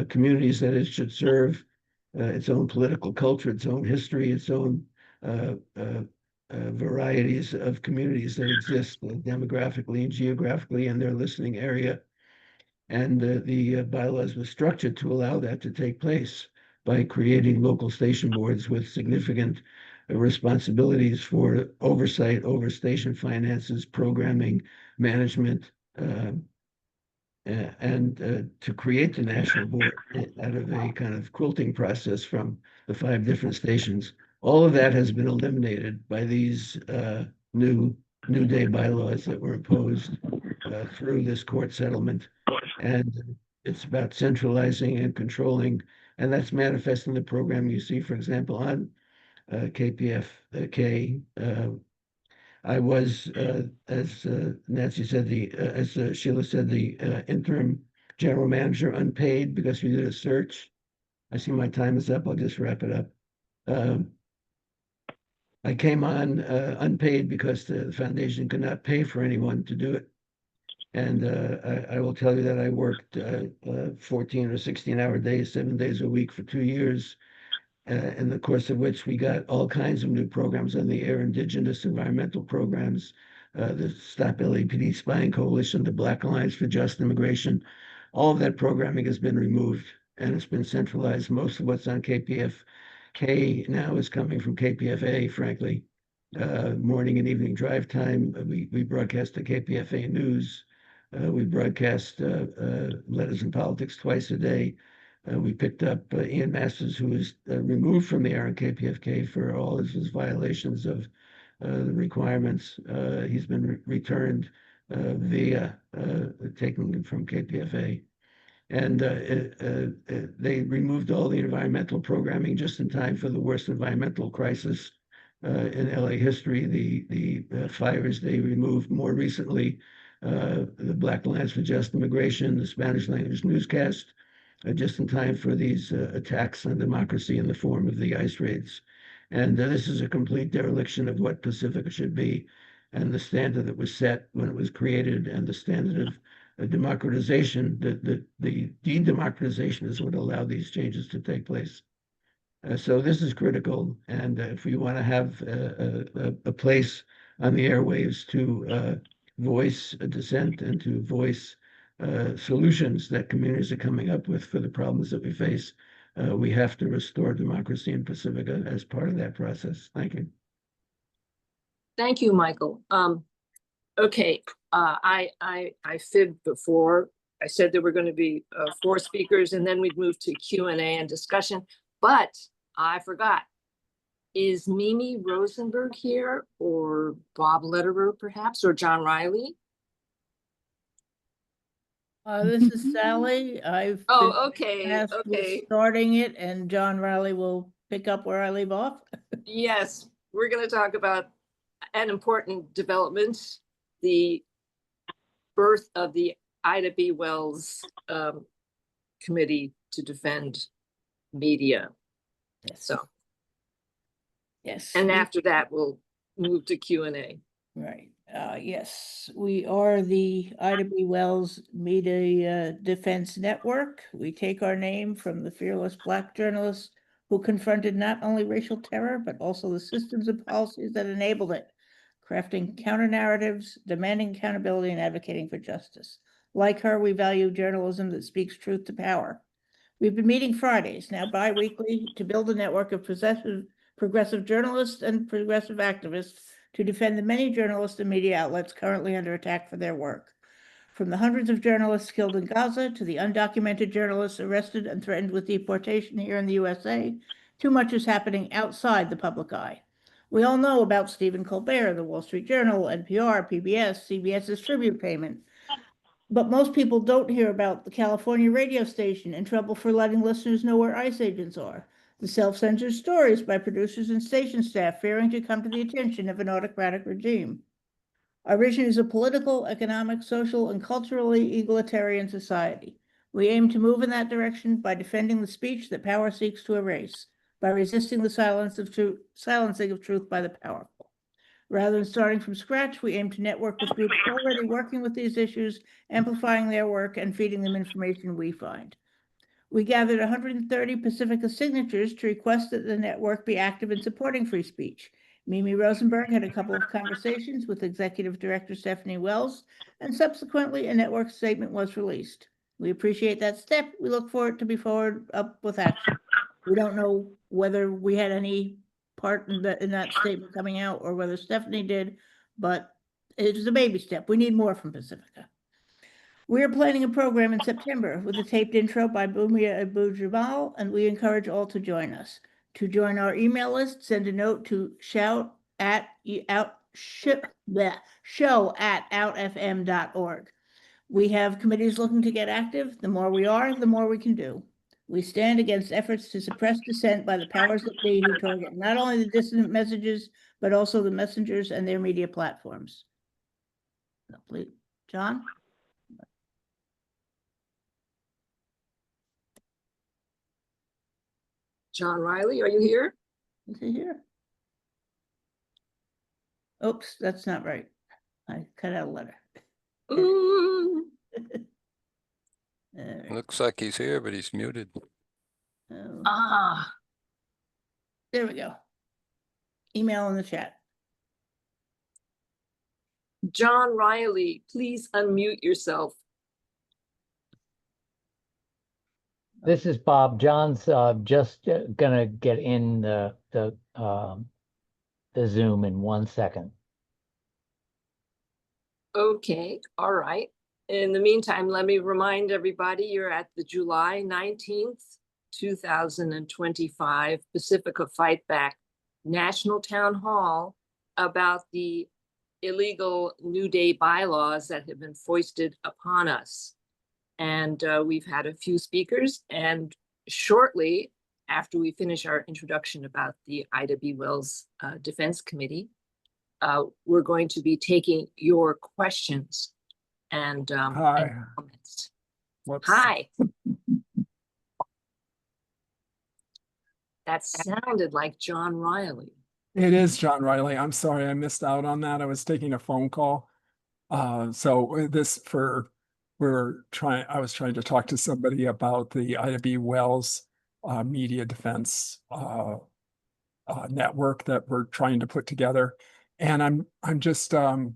communities that it should serve, its own political culture, its own history, its own varieties of communities that exist demographically and geographically in their listening area. And the bylaws were structured to allow that to take place by creating local station boards with significant responsibilities for oversight over station finances, programming, management, and to create the national board out of a kind of quilting process from the 5 different stations. All of that has been eliminated by these new day bylaws that were imposed through this court settlement. And it's about centralizing and controlling, and that's manifest in the program you see, for example, on KPFK. I was, as Nancy said, as Sheila said, the interim general manager, unpaid because we did a search. I see my time is up. I'll just wrap it up. I came on unpaid because the foundation could not pay for anyone to do it. And I will tell you that I worked 14 or 16-hour days, 7 days a week for 2 years, in the course of which we got all kinds of new programs on the air, indigenous environmental programs, the Stop LAPD Spying Coalition, the Black Alliance for Just Immigration. All of that programming has been removed and it's been centralized. Most of what's on KPFK now is coming from KPFA, frankly. Morning and evening drive time. We broadcast the KPFA News. We broadcast Letters in Politics twice a day. We picked up Ian Masters, who was removed from the air on KPFK for all of his violations of the requirements. He's been returned via taking him from KPFA. And they removed all the environmental programming just in time for the worst environmental crisis in LA history. The fires they removed more recently, the Black Alliance for Just Immigration, the Spanish language newscast, just in time for these attacks on democracy in the form of the ICE raids. And this is a complete dereliction of what Pacifica should be and the standard that was set when it was created and the standard of democratization. The de-democratization is what allowed these changes to take place. So this is critical. And if we want to have a place on the airwaves to voice a dissent and to voice solutions that communities are coming up with for the problems that we face, we have to restore democracy in Pacifica as part of that process. Thank you. Thank you, Michael. Okay, I fibbed before. I said there were going to be 4 speakers and then we'd move to Q&A and discussion, but I forgot. Is Mimi Rosenberg here, or Bob Lederer perhaps, or John Riley? This is Sally. I've been Oh, okay, tasked with okay. starting it, and John Riley will pick up where I leave off. Yes, we're going to talk about an important development, the birth of the Ida B. Wells Committee to Defend Media. Yes. So, Yes. and after that, we'll move to Q&A. Right. Yes, we are the Ida B. Wells Media Defense Network. We take our name from the fearless Black journalists who confronted not only racial terror, but also the systems and policies that enabled it, crafting counter narratives, demanding accountability, and advocating for justice. Like her, we value journalism that speaks truth to power. We've been meeting Fridays, now bi-weekly, to build a network of progressive journalists and progressive activists to defend the many journalists and media outlets currently under attack for their work. From the hundreds of journalists killed in Gaza to the undocumented journalists arrested and threatened with deportation here in the USA, too much is happening outside the public eye. We all know about Stephen Colbert, the Wall Street Journal, NPR, PBS, CBS's tribute payment. But most people don't hear about the California radio station in trouble for letting listeners know where ICE agents are. The self-censored stories by producers and station staff fearing to come to the attention of an autocratic regime. Our vision is a political, economic, social, and culturally egalitarian society. We aim to move in that direction by defending the speech that power seeks to erase, by resisting the silencing of truth by the powerful. Rather than starting from scratch, we aim to network with groups already working with these issues, amplifying their work and feeding them information we find. We gathered 130 Pacifica signatures to request that the network be active in supporting free speech. Mimi Rosenberg had a couple of conversations with Executive Director Stephanie Wells, and subsequently a network statement was released. We appreciate that step. We look for it to be followed up with action. We don't know whether we had any part in that statement coming out or whether Stephanie did, but it was a baby step. We need more from Pacifica. We are planning a program in September with a taped intro by Bumia Abu Jamal, and we encourage all to join us. To join our email list, send a note to show at outfm.org. We have committees looking to get active. The more we are, the more we can do. We stand against efforts to suppress dissent by the powers that be who target not only the dissident messages, but also the messengers and their media platforms. Please, John? John Riley, are you here? Is he here? Oops, that's not right. I cut out a letter. Ooh. Looks like he's here, but he's muted. Ah, There we go. Email in the chat. John Riley, please unmute yourself. This is Bob. John's just gonna get in the Zoom in 1 second. Okay, all right. In the meantime, let me remind everybody you're at the July 19th, 2025 Pacifica Fightback National Town Hall about the illegal New Day bylaws that have been foisted upon us. And we've had a few speakers, and shortly after we finish our introduction about the Ida B. Wells Defense Committee, we're going to be taking your questions and comments. Whoops. Hi. That sounded like John Riley. It is John Riley. I'm sorry I missed out on that. I was taking a phone call. I was trying to talk to somebody about the Ida B. Wells media defense network that we're trying to put together. And I'm just a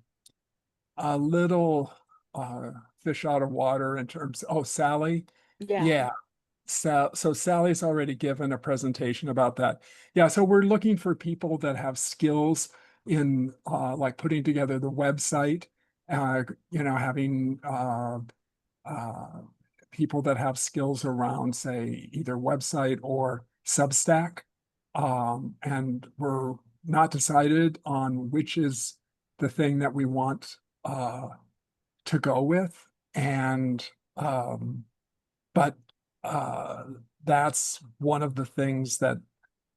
little fish out of water in terms, Sally. Yeah. So Sally's already given a presentation about that. Yeah, so we're looking for people that have skills in like putting together the website, having people that have skills around, say, either website or Substack. And we're not decided on which is the thing that we want to go with. And but that's one of the things that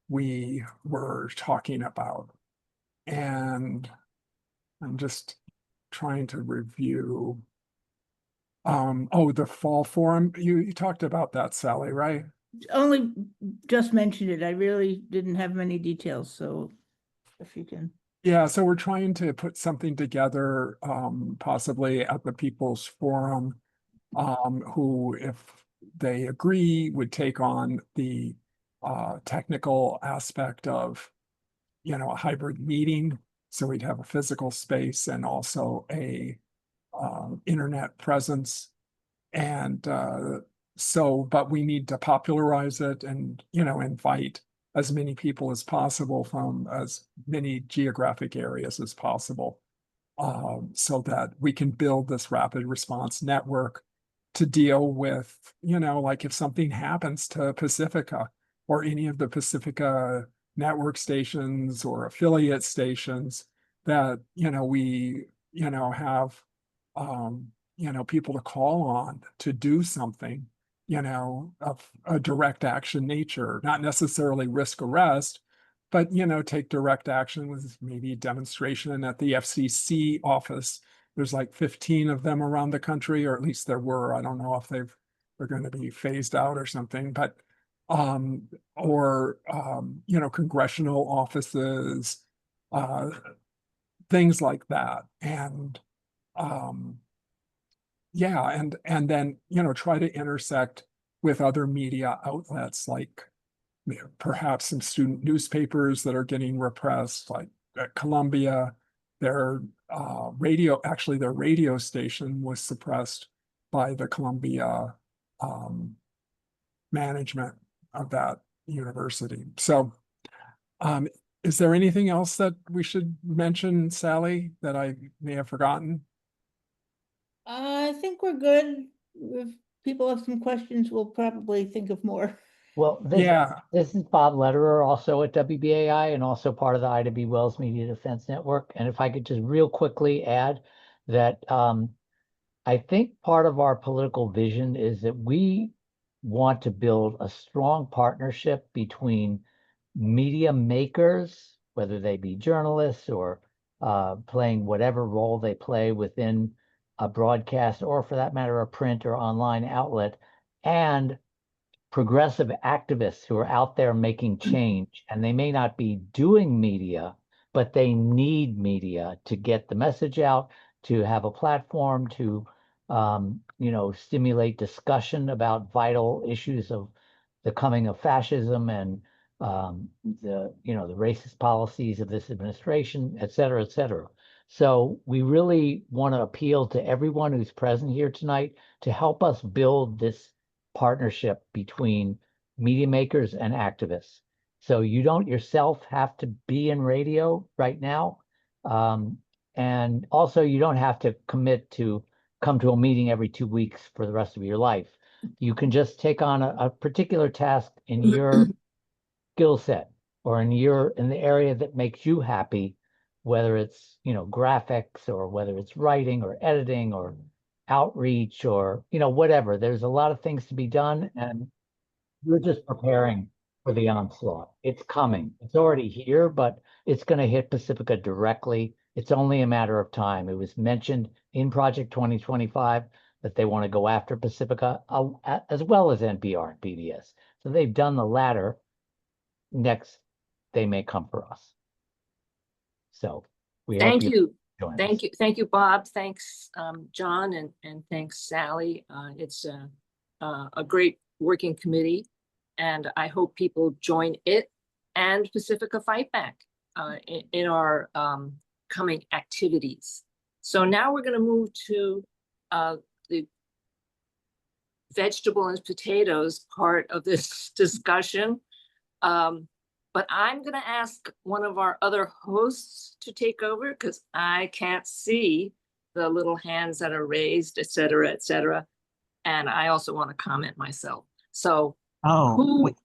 we were talking about. And I'm just trying to review. The fall forum. You talked about that, Sally, right? Only just mentioned it. I really didn't have many details, so if you can. Yeah, so we're trying to put something together, possibly at the People's Forum, who, if they agree, would take on the technical aspect of, a hybrid meeting. So we'd have a physical space and also a internet presence. And but we need to popularize it and, invite as many people as possible from as many geographic areas as possible, so that we can build this rapid response network to deal with, like if something happens to Pacifica or any of the Pacifica network stations or affiliate stations, that, we, have, people to call on to do something, of a direct action nature, not necessarily risk arrest, but, take direct action with maybe demonstration at the FCC office. There's like 15 of them around the country, or at least there were. I don't know if they're going to be phased out or something, but congressional offices, things like that. And and then, try to intersect with other media outlets, like perhaps some student newspapers that are getting repressed, like at Columbia. Their radio station was suppressed by the Columbia management of that university. So is there anything else that we should mention, Sally, that I may have forgotten? I think we're good. If people have some questions, we'll probably think of more. Well, Yeah. this is Bob Lederer, also at WBAI and also part of the Ida B. Wells Media Defense Network. And if I could just real quickly add that I think part of our political vision is that we want to build a strong partnership between media makers, whether they be journalists or playing whatever role they play within a broadcast, or for that matter, a print or online outlet, and progressive activists who are out there making change, and they may not be doing media, but they need media to get the message out, to have a platform, to stimulate discussion about vital issues of the coming of fascism and the racist policies of this administration, et cetera, et cetera. So we really want to appeal to everyone who's present here tonight to help us build this partnership between media makers and activists. So you don't yourself have to be in radio right now. And also you don't have to commit to come to a meeting every 2 weeks for the rest of your life. You can just take on a particular task in your skill set or in the area that makes you happy, whether it's graphics or whether it's writing or editing or outreach or whatever. There's a lot of things to be done, and we're just preparing for the onslaught. It's coming. It's already here, but it's going to hit Pacifica directly. It's only a matter of time. It was mentioned in Project 2025 that they want to go after Pacifica as well as NPR and PBS. So they've done the latter. Next, they may come for us. So we hope Thank you. join us. Thank you. Thank you, Bob. Thanks, John, and thanks, Sally. It's a great working committee, and I hope people join it and Pacifica Fightback in our coming activities. So now we're going to move to the vegetable and potatoes part of this discussion. But I'm going to ask one of our other hosts to take over because I can't see the little hands that are raised, et cetera, et cetera. And I also want to comment myself. So who would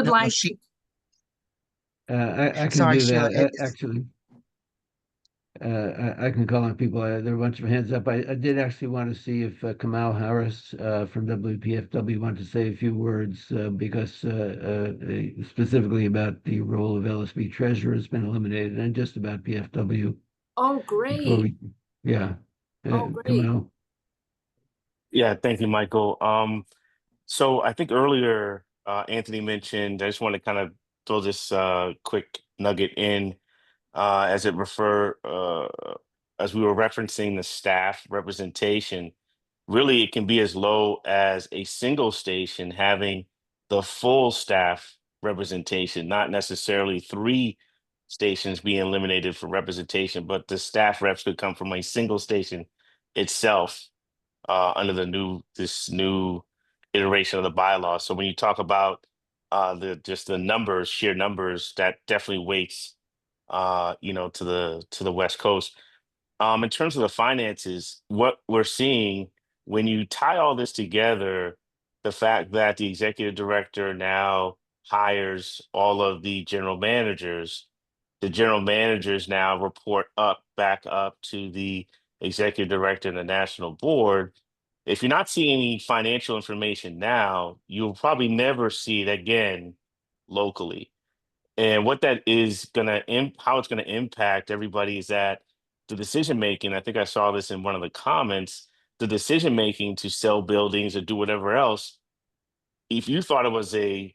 No, like she- I can Sorry, do Sheila, that, actually. I can call on people. There are a bunch of hands up. I did actually want to see if Kamal Harris from WPFW wanted to say a few words because specifically about the role of LSB treasurer has been eliminated, and just about PFW. Oh, Before great. we, yeah. Oh, great. Kamal. Yeah, thank you, Michael. So I think earlier Anthony mentioned, I just want to kind of throw this quick nugget in as it as we were referencing the staff representation. Really, it can be as low as a single station having the full staff representation, not necessarily 3 stations being eliminated for representation, but the staff reps could come from a single station itself under this new iteration of the bylaws. So when you talk about the numbers, sheer numbers, that definitely weights to the West Coast. In terms of the finances, what we're seeing when you tie all this together, the fact that the executive director now hires all of the general managers, the general managers now report back up to the executive director and the national board. If you're not seeing any financial information now, you'll probably never see it again locally. And what that is how it's gonna impact everybody is that the decision making, I think I saw this in one of the comments, the decision making to sell buildings or do whatever else, if you thought it was the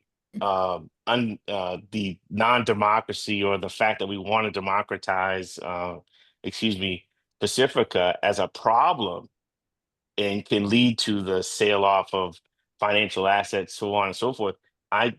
non-democracy or the fact that we want to democratize, Pacifica as a problem and can lead to the sale off of financial assets, so on and so forth. I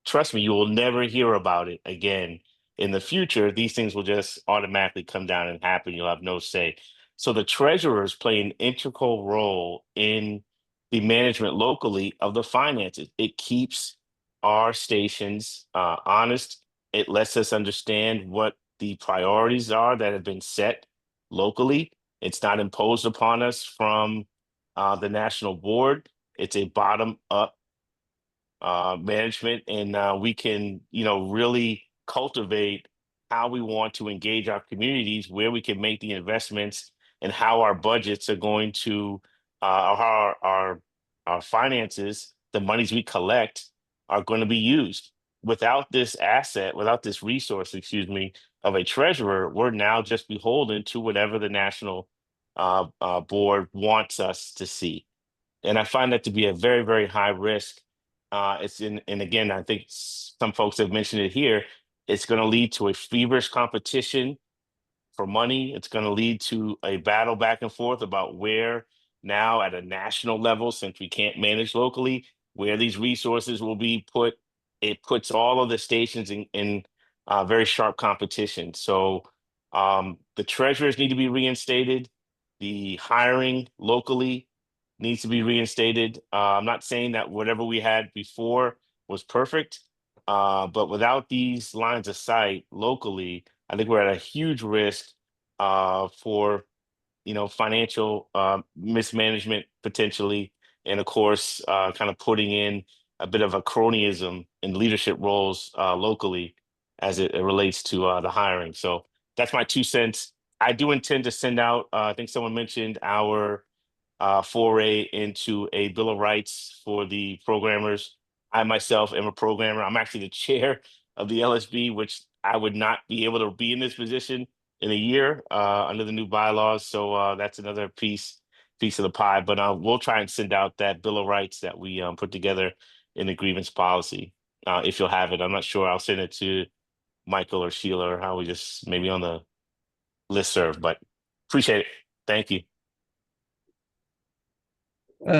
trust me, you will never hear about it again in the future. These things will just automatically come down and happen. You'll have no say. So the treasurers play an integral role in the management locally of the finances. It keeps our stations honest. It lets us understand what the priorities are that have been set locally. It's not imposed upon us from the national board. It's a bottom up management, and we can, really cultivate how we want to engage our communities, where we can make the investments, and how our budgets are going to, how our finances, the monies we collect, are going to be used. Without this asset, without this resource, excuse me, of a treasurer, we're now just beholden to whatever the national board wants us to see. And I find that to be a very, very high risk. And again, I think some folks have mentioned it here. It's going to lead to a feverish competition for money. It's going to lead to a battle back and forth about where now at a national level, since we can't manage locally, where these resources will be put. It puts all of the stations in very sharp competition. So the treasurers need to be reinstated. The hiring locally needs to be reinstated. I'm not saying that whatever we had before was perfect, but without these lines of sight locally, I think we're at a huge risk for financial mismanagement potentially, and of course, kind of putting in a bit of a cronyism in leadership roles locally as it relates to the hiring. So that's my 2 cents. I do intend to send out. I think someone mentioned our foray into a Bill of Rights for the programmers. I myself am a programmer. I'm actually the chair of the LSB, which I would not be able to be in this position in a year under the new bylaws. So that's another piece of the pie. But we'll try and send out that Bill of Rights that we put together in the grievance policy. If you'll have it, I'm not sure. I'll send it to Michael or Sheila, or how we just maybe on the listserv. But appreciate it. Thank you.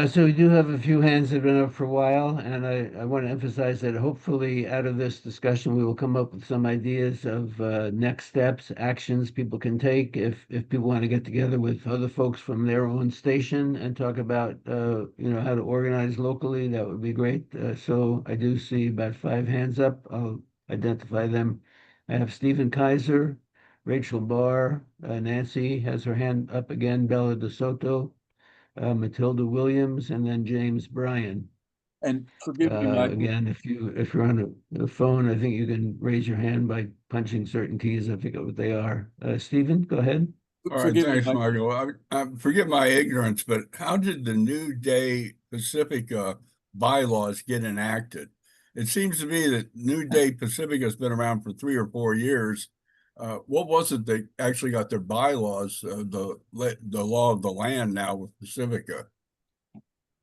So we do have a few hands that have been up for a while, and I want to emphasize that hopefully out of this discussion, we will come up with some ideas of next steps, actions people can take if people want to get together with other folks from their own station and talk about how to organize locally. That would be great. So I do see about 5 hands up. I'll identify them. I have Stephen Kaiser, Rachel Barr, Nancy has her hand up again, Bella DeSoto, Matilda Williams, and then James Bryan. And forgive me, Michael. Again, if you're on a phone, I think you can raise your hand by punching certain keys. I forget what they are. Stephen, go ahead. All right, Forgive me, thanks, Michael. Michael. I forget my ignorance, but how did the New Day Pacifica bylaws get enacted? It seems to me that New Day Pacifica has been around for 3 or 4 years. What was it that actually got their bylaws, the law of the land now with Pacifica?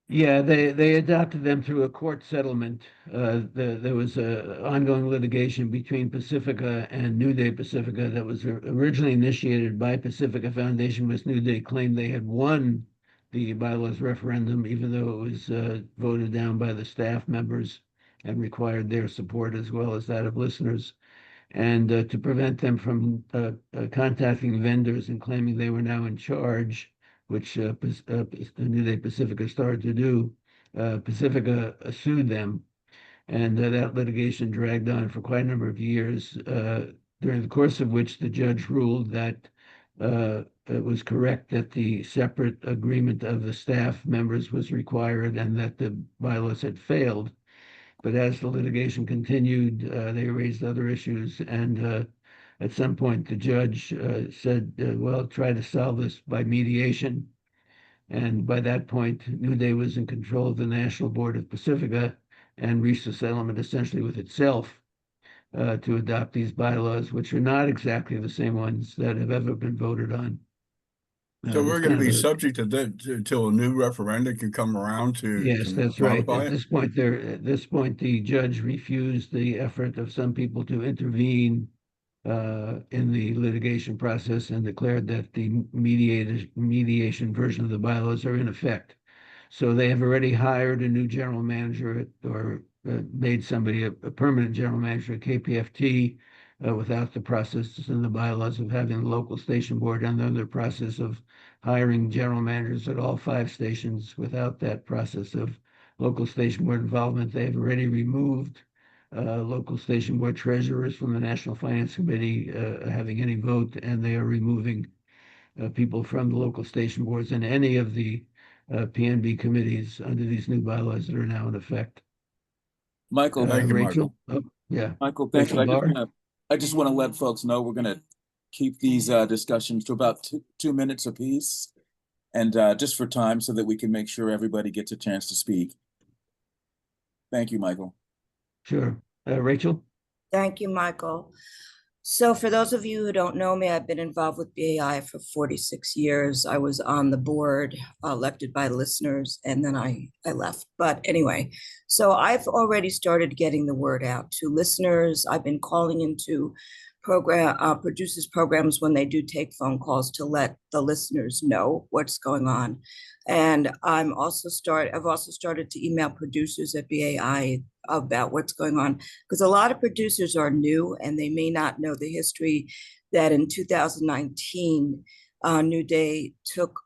Yeah, they adopted them through a court settlement. There was a ongoing litigation between Pacifica and New Day Pacifica that was originally initiated by Pacifica Foundation, which New Day claimed they had won the bylaws referendum, even though it was voted down by the staff members and required their support as well as that of listeners. And to prevent them from contacting vendors and claiming they were now in charge, which New Day Pacifica started to do, Pacifica sued them, and that litigation dragged on for quite a number of years, during the course of which the judge ruled that it was correct that the separate agreement of the staff members was required and that the bylaws had failed. But as the litigation continued, they raised other issues, and at some point the judge said, well, try to solve this by mediation. And by that point, New Day was in control of the National Board of Pacifica and reached a settlement essentially with itself to adopt these bylaws, which are not exactly the same ones that have ever been voted on. So we're It's going to kind be of a- subject to that until a new referendum can come around to Yes, that's right. modify At it? this point, the judge refused the effort of some people to intervene in the litigation process and declared that the mediation version of the bylaws are in effect. So they have already hired a new general manager or made somebody a permanent general manager at KPFT without the processes and the bylaws of having the local station board, and then the process of hiring general managers at all 5 stations without that process of local station board involvement. They've already removed local station board treasurers from the National Finance Committee having any vote, and they are removing people from the local station boards and any of the PNB committees under these new bylaws that are now in effect. Michael, Thank you, Rachel? Michael. Oh, yeah. Michael, thank you. Rachel Barr? I just want to let folks know we're going to keep these discussions to about 2 minutes apiece, and just for time so that we can make sure everybody gets a chance to speak. Thank you, Michael. Sure. Rachel? Thank you, Michael. So for those of you who don't know me, I've been involved with BAI for 46 years. I was on the board, elected by listeners, and then I left. But anyway, so I've already started getting the word out to listeners. I've been calling into producers programs when they do take phone calls to let the listeners know what's going on. And I've also started to email producers at BAI about what's going on, because a lot of producers are new and they may not know the history that in 2019, New Day took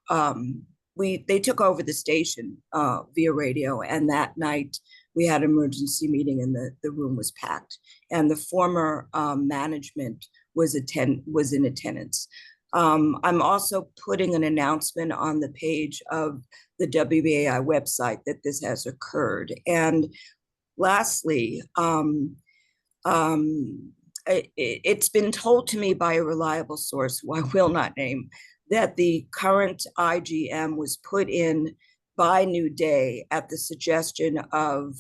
they took over the station via radio, and that night we had an emergency meeting and the room was packed, and the former management was in attendance. I'm also putting an announcement on the page of the WBAI website that this has occurred. And lastly, it's been told to me by a reliable source, who I will not name, that the current IGM was put in by New Day at the suggestion of,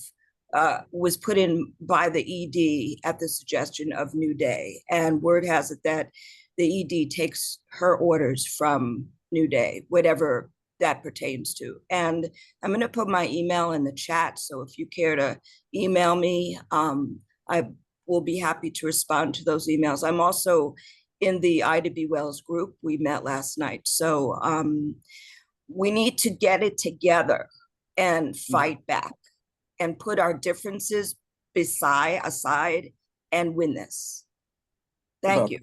was put in by the ED at the suggestion of New Day. And word has it that the ED takes her orders from New Day, whatever that pertains to. And I'm going to put my email in the chat. So if you care to email me, I will be happy to respond to those emails. I'm also in the Ida B. Wells group. We met last night. So we need to get it together and fight back and put our differences aside and win this. Thank you.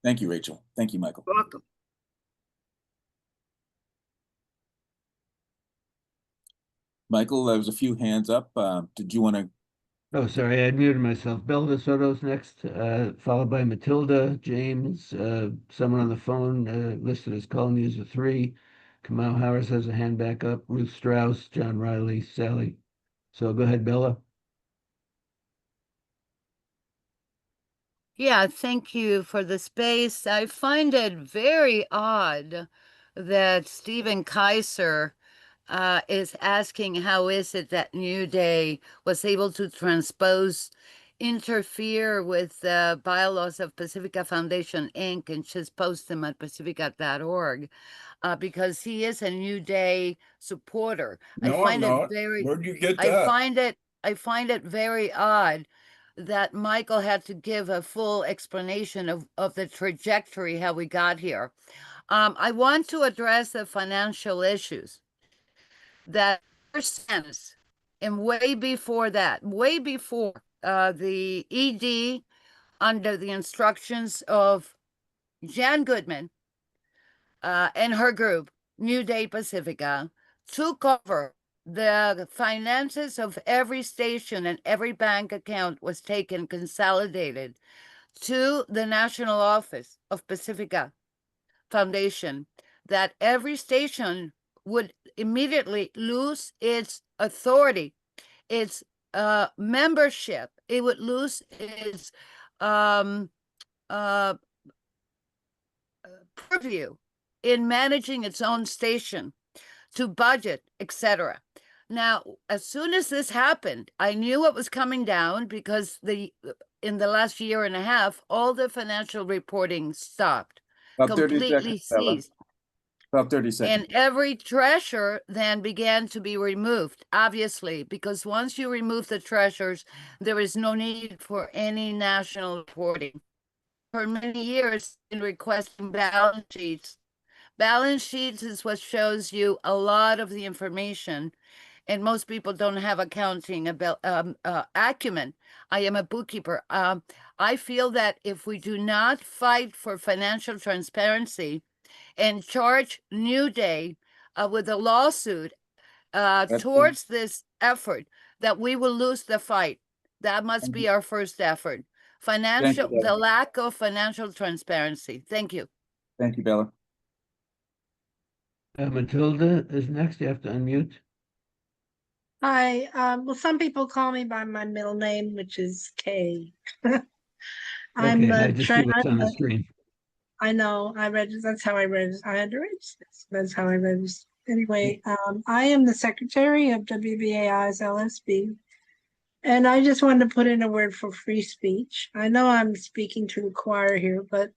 Thank you, Rachel. Thank you, Michael. You're welcome. Michael, there was a few hands up. Did you want to? Oh, sorry, I had muted myself. Belda Soto's next, followed by Matilda, James, someone on the phone listed as calling user 3. Kamau Harris has a hand back up. Ruth Strauss, John Riley, Sally. So go ahead, Bella. Yeah, thank you for the space. I find it very odd that Stephen Kaiser is asking how is it that New Day was able to interfere with the bylaws of Pacifica Foundation, Inc., and just post them at pacifica.org, because he is a New Day supporter. No, I'm not. Where'd you get that? I find it very odd that Michael had to give a full explanation of the trajectory, how we got here. I want to address the financial issues that sense, and way before that, way before the ED, under the instructions of Jan Goodman and her group, New Day Pacifica, took over the finances of every station, and every bank account was taken, consolidated to the national office of Pacifica Foundation, that every station would immediately lose its authority, its membership. It would lose its purview in managing its own station, to budget, etc. Now, as soon as this happened, I knew what was coming down, because in the last year and a half, all the financial reporting stopped, About 30 completely seconds, Bella. ceased. About 30 seconds. And every treasurer then began to be removed, obviously, because once you remove the treasurers, there is no need for any national reporting. For many years, in requesting balance sheets. Balance sheets is what shows you a lot of the information, and most people don't have accounting acumen. I am a bookkeeper. I feel that if we do not fight for financial transparency and charge New Day with a lawsuit towards this effort, that we will lose the fight. That must be our first effort. The lack of financial transparency. Thank you. Thank you, Bella. Matilda is next. You have to unmute. Hi, well, some people call me by my middle name, which is Kay. I'm Okay, I the just see what's on the screen. I know, I registered, that's how I registered, I had to register, that's how I registered. Anyway, I am the secretary of WBAI's LSB. And I just wanted to put in a word for free speech. I know I'm speaking to the choir here, but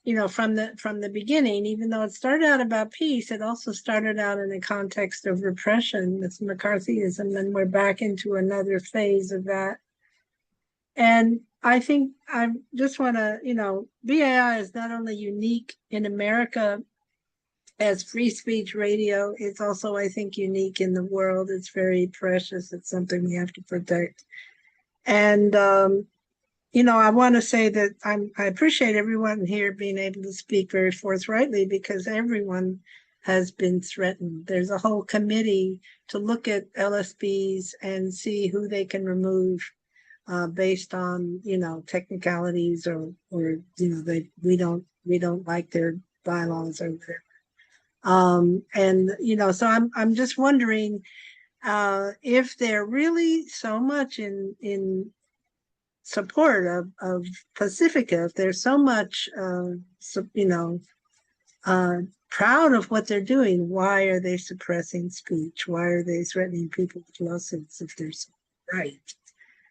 you know, from the beginning, even though it started out about peace, it also started out in the context of repression, with McCarthyism, and we're back into another phase of that. And I think I just want to, you know, BAI is not only unique in America as free speech radio, it's also, I think, unique in the world. It's very precious. It's something we have to protect. And you know, I want to say that I appreciate everyone here being able to speak very forthrightly, because everyone has been threatened. There's a whole committee to look at LSBs and see who they can remove based on, you know, technicalities or you know, we don't like their bylaws or whatever. And you know, so I'm just wondering if they're really so much in support of Pacifica, if they're so much, you know, proud of what they're doing, why are they suppressing speech? Why are they threatening people with lawsuits if they're so right?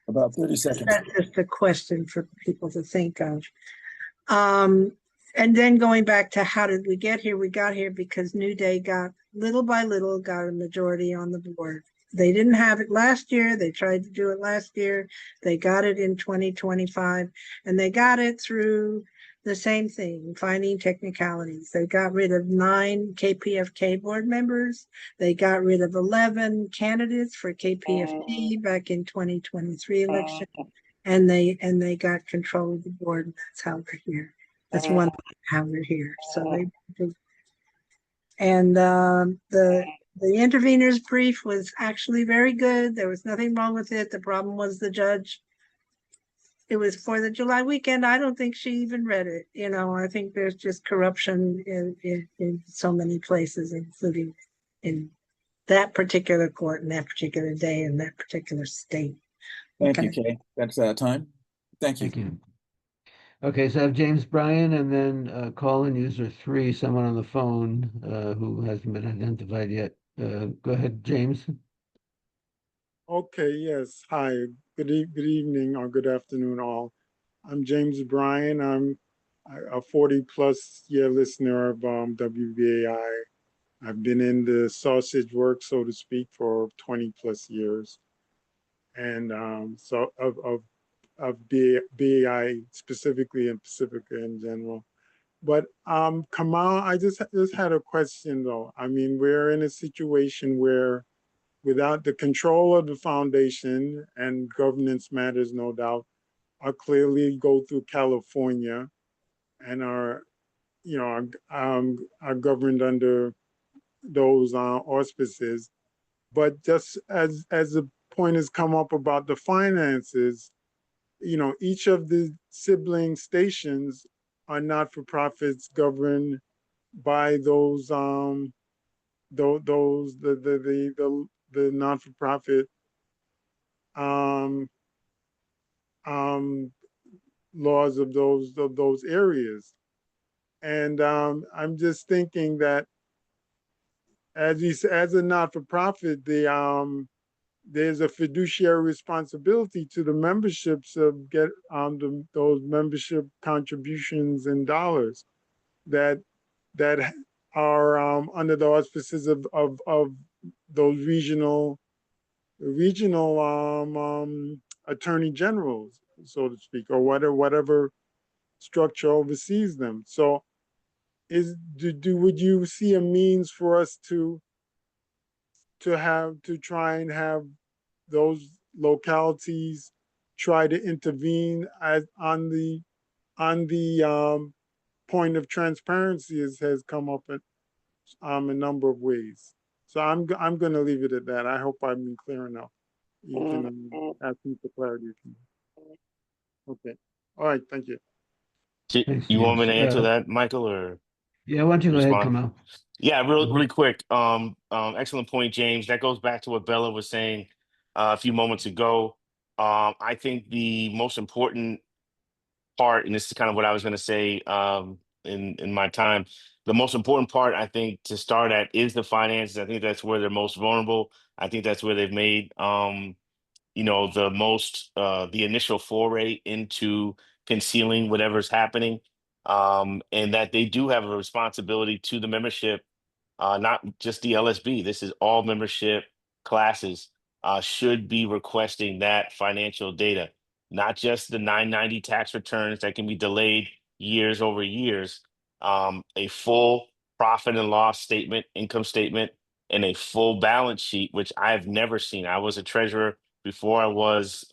About 30 seconds. That's just a question for people to think of. And then going back to how did we get here? We got here because New Day got, little by little, got a majority on the board. They didn't have it last year. They tried to do it last year. They got it in 2025, and they got it through the same thing, finding technicalities. They got rid of 9 KPFK board members. They got rid of 11 candidates for KPFK back in 2023 election, and they got control of the board. And that's how we're here. That's one how we're here. So they, and the intervener's brief was actually very good. There was nothing wrong with it. The problem was the judge. It was for the July weekend. I don't think she even read it. You know, I think there's just corruption in so many places, including in that particular court, and that particular day, in that particular state. Thank you, Kay. That's time. Thank you. Thank you. Okay, so I have James Bryan and then call-in user 3, someone on the phone who hasn't been identified yet. Go ahead, James. Okay, yes. Hi, good evening or good afternoon all. I'm James Bryan. I'm a 40+ year listener of WBAI. I've been in the sausage work, so to speak, for 20+ years. And so of BAI specifically and Pacifica in general. But Kamal, I just had a question though. I mean, we're in a situation where without the control of the foundation, and governance matters, no doubt, are clearly go through California and are, you know, are governed under those auspices. But just as the point has come up about the finances, you know, each of the sibling stations are not-for-profits governed by those the non-for-profit laws of those areas. And I'm just thinking that as a not-for-profit, there's a fiduciary responsibility to the memberships of those membership contributions in dollars that are under the auspices of those regional attorney generals, so to speak, or whatever structure oversees them. So would you see a means for us to try and have those localities try to intervene on the point of transparency has come up in a number of ways. So I'm going to leave it at that. I hope I've been clear enough. You can ask me for clarity. Okay. All right. Thank you. You want me to answer that, Michael, or? Yeah, why don't you go ahead, respond? Kamal? Yeah, really quick. Excellent point, James. That goes back to what Bella was saying a few moments ago. I think the most important part, and this is kind of what I was going to say in my time. The most important part, I think, to start at is the finances. I think that's where they're most vulnerable. I think that's where they've made the most the initial foray into concealing whatever's happening, and that they do have a responsibility to the membership, not just the LSB. This is all membership classes should be requesting that financial data, not just the 990 tax returns that can be delayed years over years, a full profit and loss statement, income statement, and a full balance sheet, which I've never seen. I was a treasurer before I was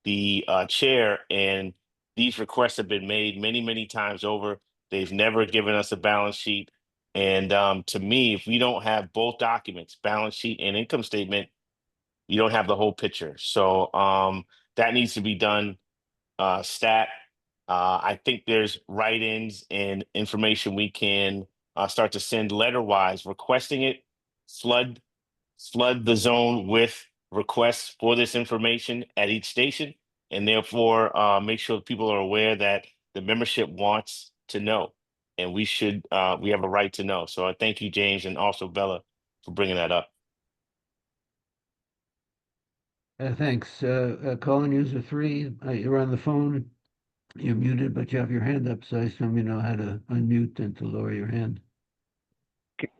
the chair, and these requests have been made many, many times over. They've never given us a balance sheet. And to me, if we don't have both documents, balance sheet and income statement, you don't have the whole picture. So that needs to be done stat. I think there's write-ins and information we can start to send letter-wise, requesting it, flood the zone with requests for this information at each station, and therefore make sure people are aware that the membership wants to know, and we have a right to know. So I thank you, James, and also Bella, for bringing that up. Thanks. Calling user 3, you're on the phone. You're muted, but you have your hand up, so I assume you know how to unmute and to lower your hand.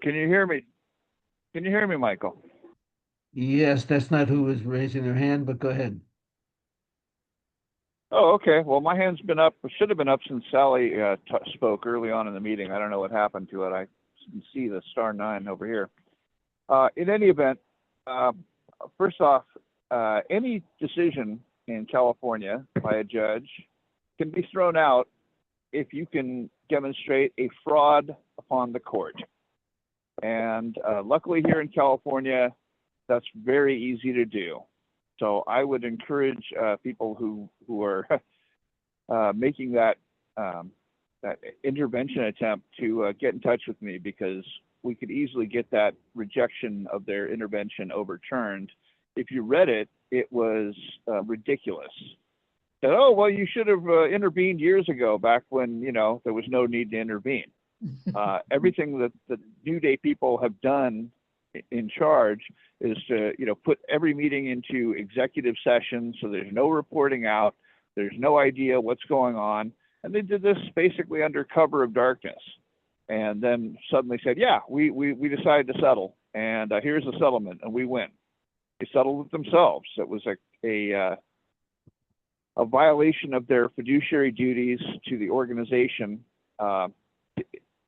Can you hear me? Can you hear me, Michael? Yes, that's not who was raising their hand, but go ahead. Oh, okay. Well, my hand's been up, should have been up since Sally spoke early on in the meeting. I don't know what happened to it. I can see the *9 over here. In any event, first off, any decision in California by a judge can be thrown out if you can demonstrate a fraud upon the court. And luckily here in California, that's very easy to do. So I would encourage people who are making that intervention attempt to get in touch with me, because we could easily get that rejection of their intervention overturned. If you read it, it was ridiculous. That, oh, well, you should have intervened years ago, back when, there was no need to intervene. Everything that the New Day people have done in charge is to, put every meeting into executive session, so there's no reporting out, there's no idea what's going on. And they did this basically under cover of darkness. And then suddenly said, yeah, we decided to settle, and here's the settlement, and we win. They settled it themselves. It was a violation of their fiduciary duties to the organization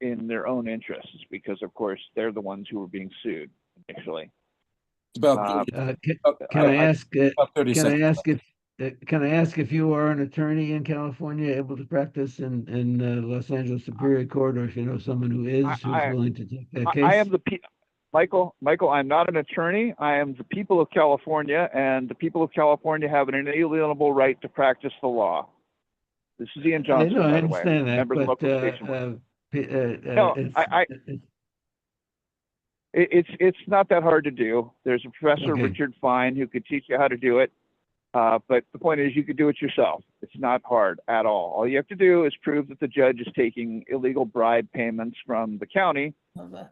in their own interests, because of course they're the ones who were being sued initially. About Can I ask? about 30 Can I seconds. ask if? Can I ask if you are an attorney in California, able to practice in Los Angeles Superior Court, or if you know someone who is, who's willing to take that case? I am Michael, I'm not an attorney. I am the people of California, and the people of California have an inalienable right to practice the law. This is Ian Johnson, I by the way. understand that, Member of the but local station. It's not that hard to do. There's a professor, Okay. Richard Fine, who could teach you how to do it. But the point is, you could do it yourself. It's not hard at all. All you have to do is prove that the judge is taking illegal bribe payments from the county.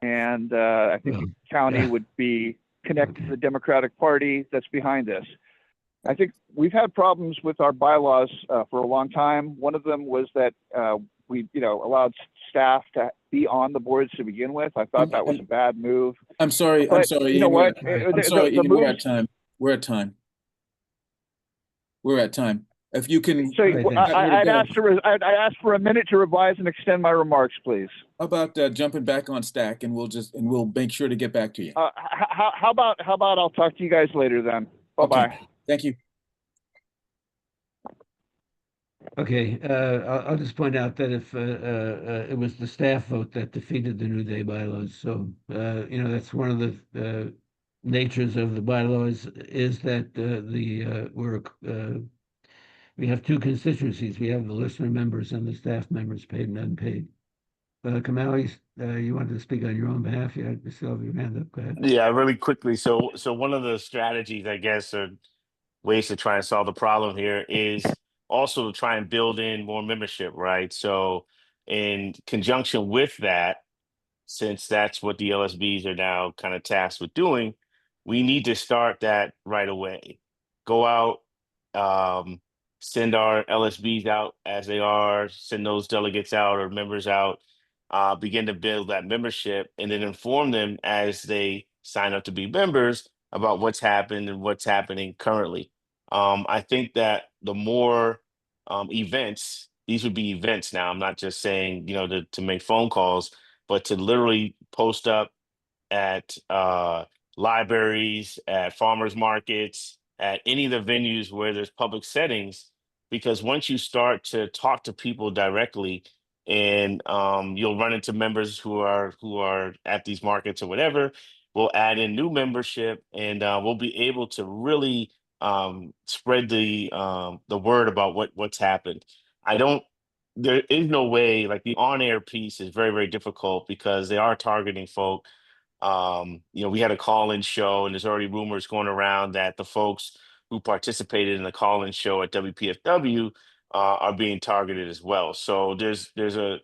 And I think the county would be connected to the Democratic Party that's behind this. I think we've had problems with our bylaws for a long time. One of them was that we, allowed staff to be on the boards to begin with. I thought that was a bad move. I'm sorry. But You know Ian, what? I'm sorry, Ian, we're at time. We're at time. If you can. So I'd ask for a minute to revise and extend my remarks, please. How about jumping back on Stack, and we'll make sure to get back to you. How about I'll talk to you guys later then. Bye-bye. Okay. Thank you. Okay, I'll just point out that if it was the staff vote that defeated the New Day bylaws, so that's one of the natures of the bylaws, is that we have two constituencies. We have the listener members and the staff members, paid and unpaid. Kamali, you wanted to speak on your own behalf? You still have your hand up. Go ahead. Yeah, really quickly. So one of the strategies, I guess, or ways to try and solve the problem here is also to try and build in more membership, right? So in conjunction with that, since that's what the LSBs are now kind of tasked with doing, we need to start that right away. Go out, um, send our LSBs out as they are, send those delegates out or members out, begin to build that membership, and then inform them as they sign up to be members about what's happened and what's happening currently. I think that the more events, these would be events now. I'm not just saying, to make phone calls, but to literally post up at libraries, at farmers markets, at any of the venues where there's public settings, because once you start to talk to people directly, and you'll run into members who are at these markets or whatever, we'll add in new membership, and we'll be able to really spread the word about what's happened. I don't There is no way, like the on-air piece is very, very difficult because they are targeting folk. We had a call-in show, and there's already rumors going around that the folks who participated in the call-in show at WPFW are being targeted as well. So there's a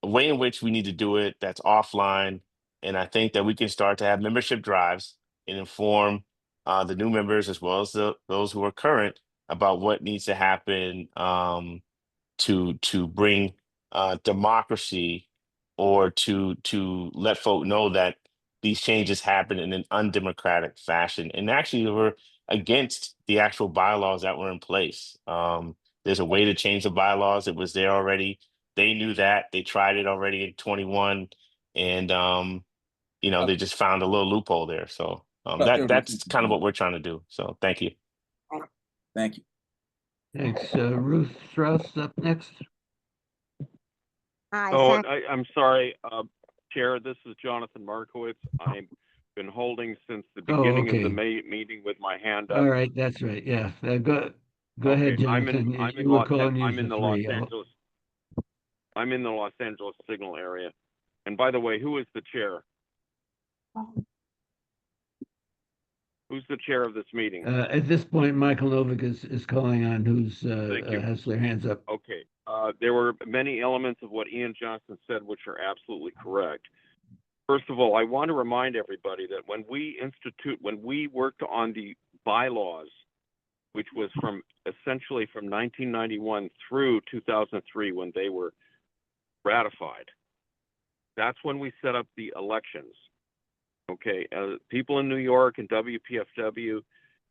way in which we need to do it that's offline, and I think that we can start to have membership drives and inform the new members as well as those who are current about what needs to happen, to bring democracy, or to let folk know that these changes happen in an undemocratic fashion. And actually, we're against the actual bylaws that were in place. There's a way to change the bylaws. It was there already. They knew that. They tried it already in 21, and they just found a little loophole there. So that's kind of what we're trying to do. So thank you. Thank you. Thanks. Ruth Strauss up next. Hi, Oh, I'm sorry, Chair, this is Jonathan Markowitz. I've been holding since the beginning of the meeting with my hand up. All right, that's right. Yeah, go ahead, Jonathan. You were calling you the three. I'm in the Los Angeles Signal area. And by the way, who is the chair? Who's the chair of this meeting? At this point, Michael Novick is calling on who's has their hands up. Okay. There were many elements of what Ian Johnson said, which are absolutely correct. First of all, I want to remind everybody that when we worked on the bylaws, which was essentially from 1991 through 2003 when they were ratified, that's when we set up the elections. Okay, people in New York and WPFW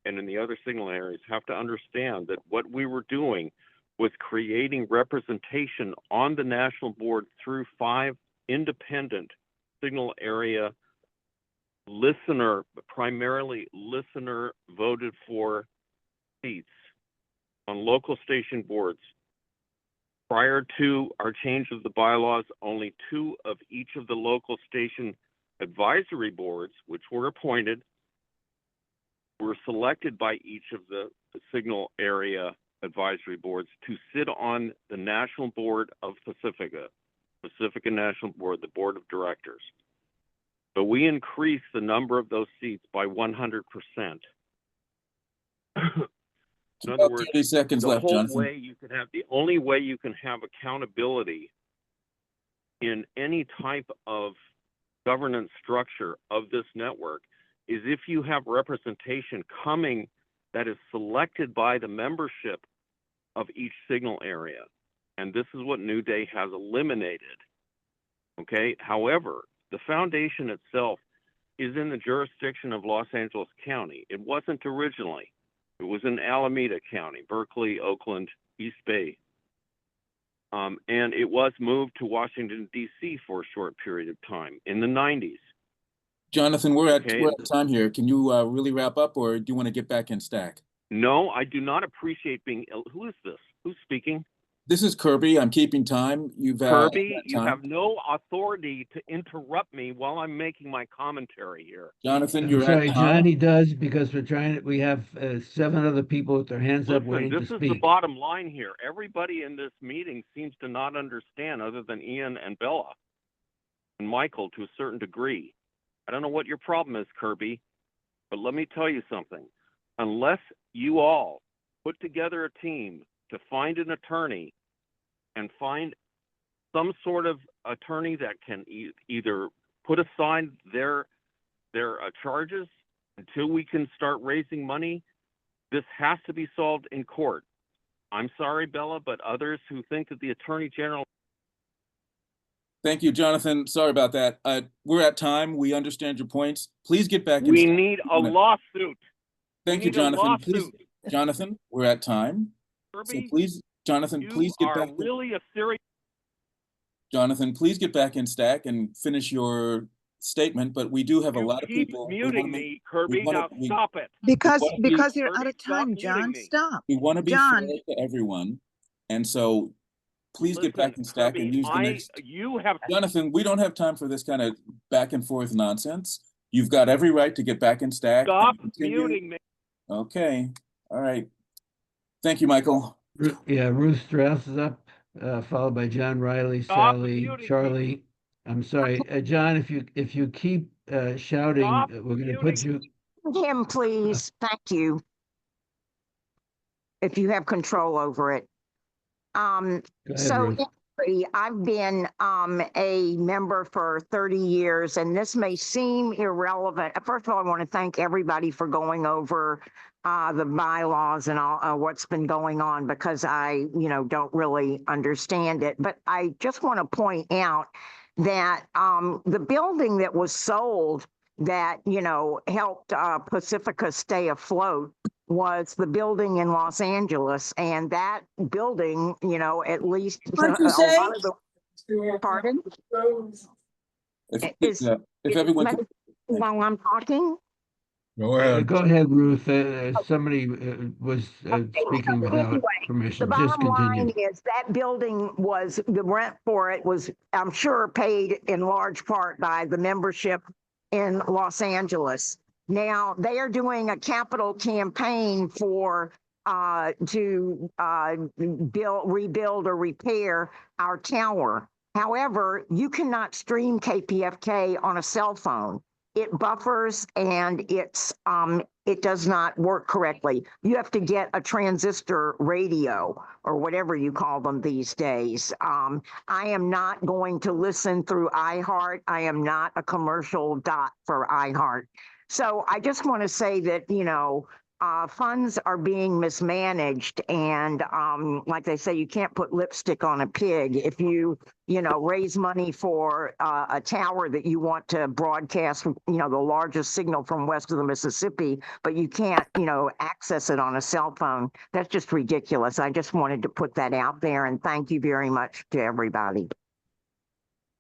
and in the other signal areas have to understand that what we were doing was creating representation on the national board through 5 independent signal area primarily listener voted for seats on local station boards. Prior to our change of the bylaws, only 2 of each of the local station advisory boards, which were appointed, were selected by each of the signal area advisory boards to sit on the national board of Pacifica National Board, the board of directors. But we increased the number of those seats by 100%. In other words, 30 seconds left, Jonathan. The only way you can have accountability in any type of governance structure of this network is if you have representation coming that is selected by the membership of each signal area. And this is what New Day has eliminated. Okay. However, the foundation itself is in the jurisdiction of Los Angeles County. It wasn't originally. It was in Alameda County, Berkeley, Oakland, East Bay. And it was moved to Washington, D.C. for a short period of time in the 90s. Jonathan, we're at time here. Can you really wrap up, or do you want to get back in stack? No, I do not appreciate being. Who is this? Who's speaking? This is Kirby. I'm keeping time. You've Kirby, got you time. have no authority to interrupt me while I'm making my commentary here. Jonathan, I'm you're sorry, at time. Johnny does, because we have 7 other people with their hands up Listen, waiting to this is the speak. bottom line here. Everybody in this meeting seems to not understand, other than Ian and Bella and Michael to a certain degree. I don't know what your problem is, Kirby, but let me tell you something. Unless you all put together a team to find an attorney and find some sort of attorney that can either put aside their charges until we can start raising money, this has to be solved in court. I'm sorry, Bella, but others who think that the Attorney General. Thank you, Jonathan. Sorry about that. We're at time. We understand your points. Please get back in. We need a lawsuit. Thank you, Jonathan. Please, Jonathan, we're at time. So Kirby, please, Jonathan, please get back. Really a serious. Jonathan, please get back in stack and finish your statement. But we do have a lot of people. Muting me, Kirby. Now stop it. Because Kirby, you're out of time, John. Stop. We want to be John. fair to everyone, and so please get back in stack and use the next. Jonathan, we don't have time for this kind of back and forth nonsense. You've got every right to get back in stack. Stop muting me. Okay. All right. Thank you, Michael. Yeah, Ruth Strauss is up, followed by John Riley, Sally, Charlie. I'm sorry, John, if you keep shouting, we're going to put you. Him, please. Thank you. If you have control over it. Go ahead, So Ruth. I've been a member for 30 years, and this may seem irrelevant. First of all, I want to thank everybody for going over the bylaws and all what's been going on, because I, don't really understand it. But I just want to point out that the building that was sold that, helped Pacifica stay afloat was the building in Los Angeles. And that building, at least a lot of the, pardon? If everyone could, while I'm talking? Go ahead. Go ahead, Ruth. Somebody was speaking without permission. The Just bottom continue. line is that building was, the rent for it was, I'm sure, paid in large part by the membership in Los Angeles. Now they are doing a capital campaign for to rebuild or repair our tower. However, you cannot stream KPFK on a cell phone. It buffers and it does not work correctly. You have to get a transistor radio or whatever you call them these days. I am not going to listen through iHeart. I am not a commercial dot for iHeart. So I just want to say that, funds are being mismanaged, and like they say, you can't put lipstick on a pig. If you raise money for a tower that you want to broadcast, the largest signal from west of the Mississippi, but you can't, access it on a cell phone. That's just ridiculous. I just wanted to put that out there, and thank you very much to everybody.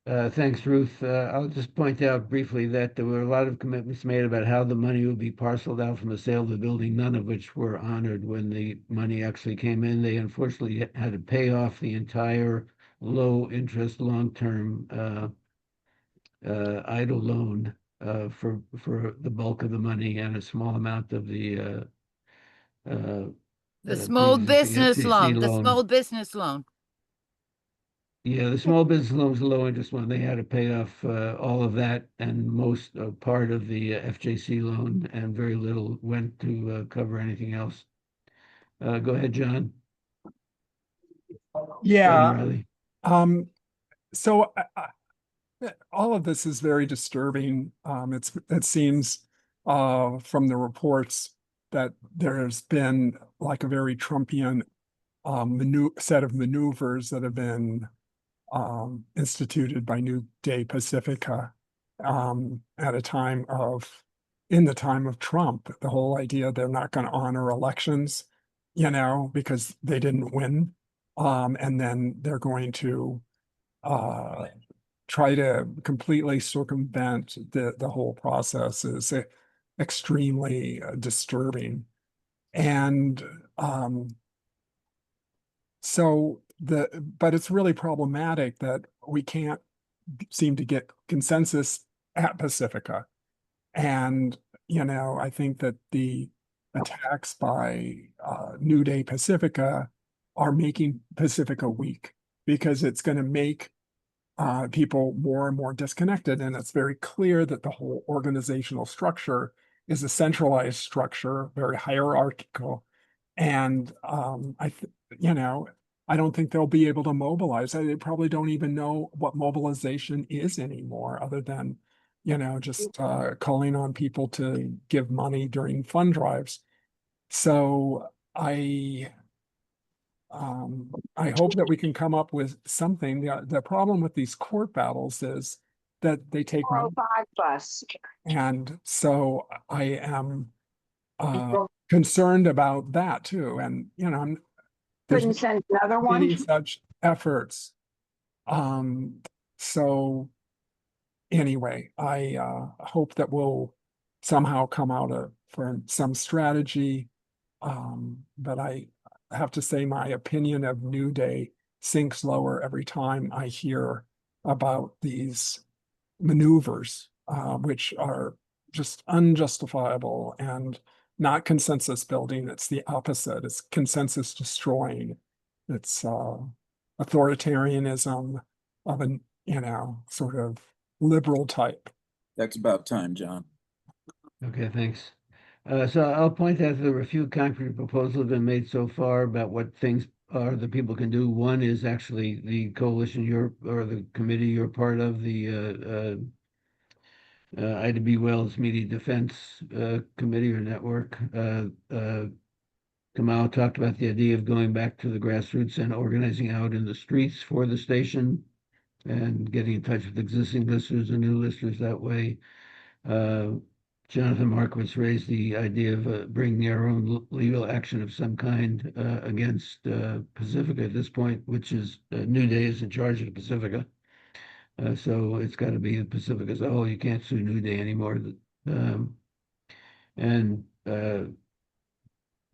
Thanks, Ruth. I'll just point out briefly that there were a lot of commitments made about how the money would be parceled out from the sale of the building, none of which were honored when the money actually came in. They unfortunately had to pay off the entire low-interest, long-term idle loan for the bulk of the money, and a small amount of the small business FCC loan, the small business loan. Yeah, the small business loan was a low interest one. They had to pay off all of that and most part of the FJC loan, and very little went to cover anything else. Go ahead, John. Yeah. Riley. So all of this is very disturbing. It seems from the reports that there's been like a very Trumpian set of maneuvers that have been instituted by New Day Pacifica at a time of, in the time of Trump, the whole idea they're not going to honor elections, because they didn't win. And then they're going to try to completely circumvent the whole process is extremely disturbing. And so but it's really problematic that we can't seem to get consensus at Pacifica. And, I think that the attacks by New Day Pacifica are making Pacifica weak, because it's going to make people more and more disconnected. And it's very clear that the whole organizational structure is a centralized structure, very hierarchical. And I don't think they'll be able to mobilize. They probably don't even know what mobilization is anymore, other than, just calling on people to give money during fund drives. So I hope that we can come up with something. The problem with these court battles is that they take money. 405 bus. And so I am concerned about that too. And, there's Couldn't send another any one. such efforts. So anyway, I hope that we'll somehow come out for some strategy. But I have to say my opinion of New Day sinks lower every time I hear about these maneuvers, which are just unjustifiable and not consensus building. It's the opposite. It's consensus destroying. It's authoritarianism of an, sort of liberal type. That's about time, John. Okay, thanks. So I'll point out there were a few concrete proposals have been made so far about what things are that people can do. One is actually the coalition or the committee you're part of, the Ida B. Wells Media Defense Committee or Network. Kamal talked about the idea of going back to the grassroots and organizing out in the streets for the station and getting in touch with existing listeners and new listeners that way. Jonathan Markowitz raised the idea of bringing our own legal action of some kind against Pacifica at this point, which is New Day is in charge of Pacifica. So it's got to be the Pacific as a whole. You can't sue New Day anymore. And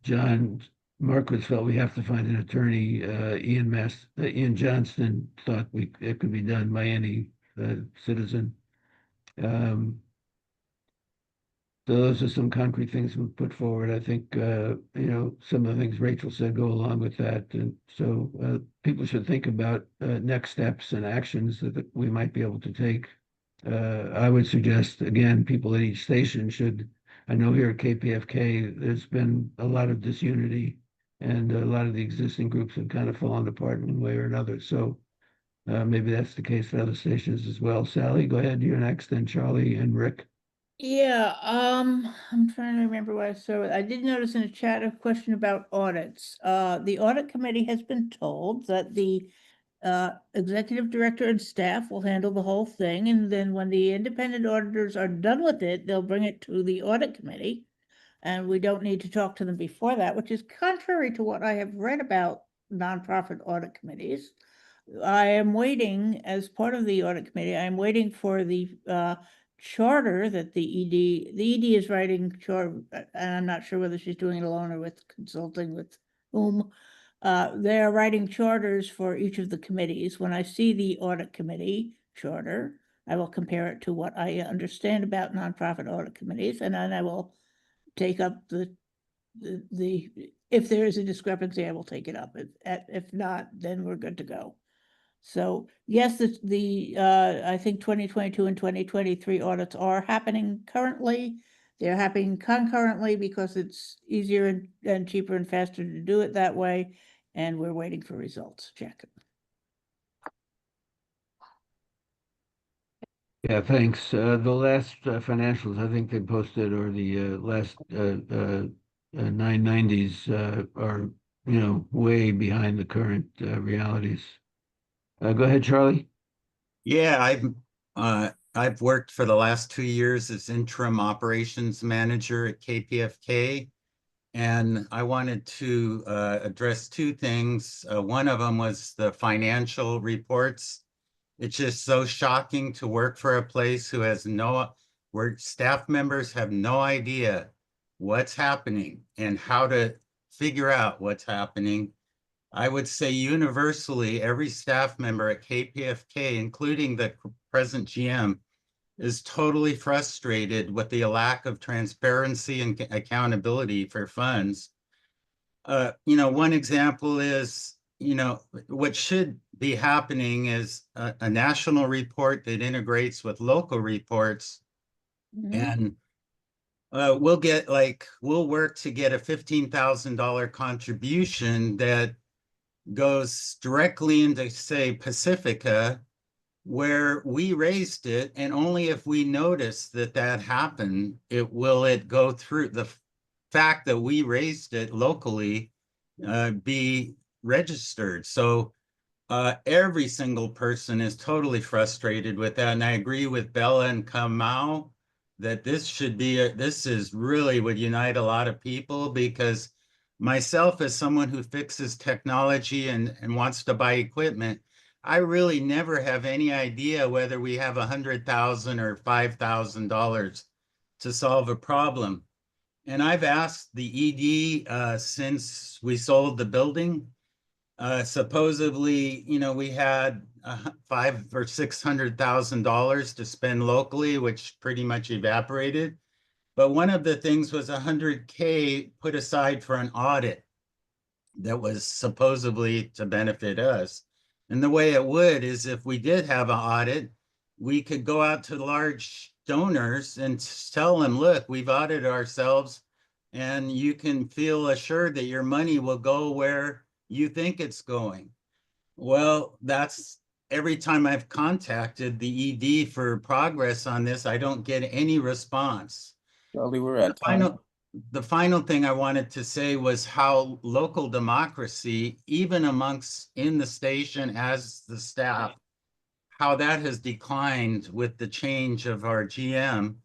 John Markowitz felt we have to find an attorney. Ian Johnston thought it could be done by any citizen. So those are some concrete things we put forward. I think, some of the things Rachel said go along with that. And so people should think about next steps and actions that we might be able to take. I would suggest, again, people at each station should, I know here at KPFK, there's been a lot of disunity and a lot of the existing groups have kind of fallen apart in one way or another. So maybe that's the case for other stations as well. Sally, go ahead. You're next, then Charlie and Rick. Yeah, I'm trying to remember what I saw. I did notice in the chat a question about audits. The audit committee has been told that the executive director and staff will handle the whole thing, and then when the independent auditors are done with it, they'll bring it to the audit committee. And we don't need to talk to them before that, which is contrary to what I have read about nonprofit audit committees. I am waiting, as part of the audit committee, I'm waiting for the charter that the ED is writing charter, and I'm not sure whether she's doing it alone or with consulting with whom. They're writing charters for each of the committees. When I see the audit committee charter, I will compare it to what I understand about nonprofit audit committees, and then I will take up the if there is a discrepancy, I will take it up. If not, then we're good to go. So yes, I think 2022 and 2023 audits are happening currently. They're happening concurrently because it's easier and cheaper and faster to do it that way. And we're waiting for results. Check. Yeah, thanks. The last financials I think they posted, or the last 990s are, way behind the current realities. Go ahead, Charlie. Yeah, I've worked for the last 2 years as interim operations manager at KPFK, and I wanted to address two things. One of them was the financial reports. It's just so shocking to work for a place where staff members have no idea what's happening and how to figure out what's happening. I would say universally, every staff member at KPFK, including the present GM, is totally frustrated with the lack of transparency and accountability for funds. One example is, what should be happening is a national report that integrates with local reports. And we'll work to get a $15,000 contribution that goes directly into, say, Pacifica, where we raised it, and only if we notice that happened, will it go through. The fact that we raised it locally be registered. So every single person is totally frustrated with that. And I agree with Bella and Kamau that this is really would unite a lot of people, because myself, as someone who fixes technology and wants to buy equipment, I really never have any idea whether we have $100,000 or $5,000 to solve a problem. And I've asked the ED since we sold the building. Supposedly, we had $500,000 or $600,000 to spend locally, which pretty much evaporated. But one of the things was $100K put aside for an audit that was supposedly to benefit us. And the way it would is, if we did have an audit, we could go out to large donors and tell them, look, we've audited ourselves, and you can feel assured that your money will go where you think it's going. Well, that's every time I've contacted the ED for progress on this, I don't get any response. Charlie, we're at time. The final thing I wanted to say was how local democracy, even in the station as the staff, how that has declined with the change of our GM.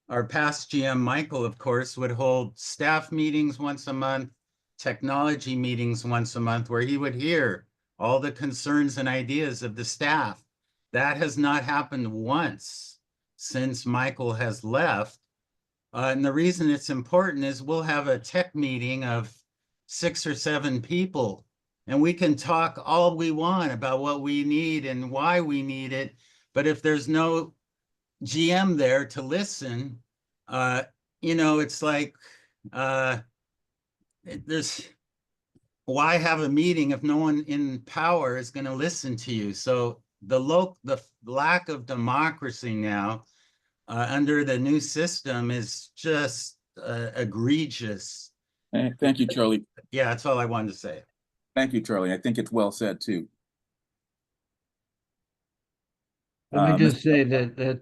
Our past GM, Michael, of course, would hold staff meetings once a month, technology meetings once a month, where he would hear all the concerns and ideas of the staff. That has not happened once since Michael has left. And the reason it's important is we'll have a tech meeting of 6 or 7 people, and we can talk all we want about what we need and why we need it. But if there's no GM there to listen, it's like, why have a meeting if no one in power is going to listen to you? So the lack of democracy now under the new system is just egregious. Thank you, Charlie. Yeah, that's all I wanted to say. Thank you, Charlie. I think it's well said too. Let me just say that the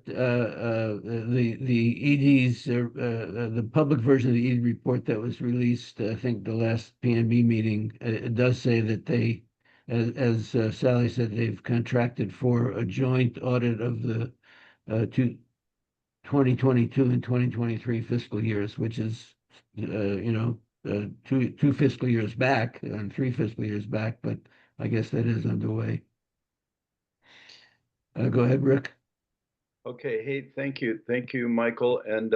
ED's the public version of the ED report that was released, I think the last PNB meeting, it does say that they, as Sally said, they've contracted for a joint audit of the 2022 and 2023 fiscal years, which is two fiscal years back and 3 fiscal years back, but I guess that is underway. Go ahead, Rick. Okay, hey, thank you. Thank you, Michael, and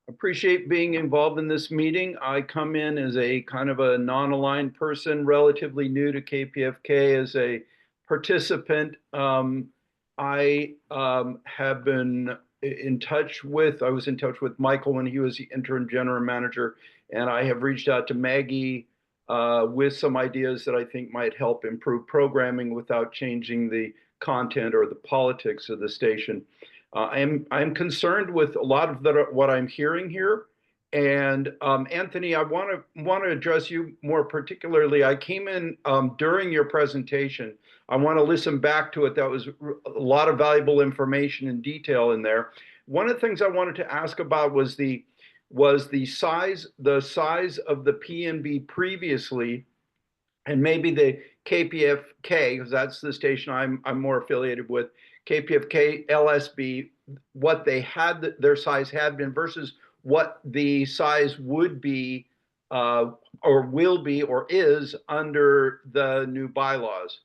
appreciate being involved in this meeting. I come in as a kind of a non-aligned person, relatively new to KPFK as a participant. I have been I was in touch with Michael when he was the interim general manager, and I have reached out to Maggie with some ideas that I think might help improve programming without changing the content or the politics of the station. I'm concerned with a lot of what I'm hearing here. And Anthony, I want to address you more particularly. I came in during your presentation. I want to listen back to it. That was a lot of valuable information and detail in there. One of the things I wanted to ask about was the size of the PNB previously, and maybe the KPFK, because that's the station I'm more affiliated with, KPFK, LSB, what they had, their size had been versus what the size would be or will be or is under the new bylaws.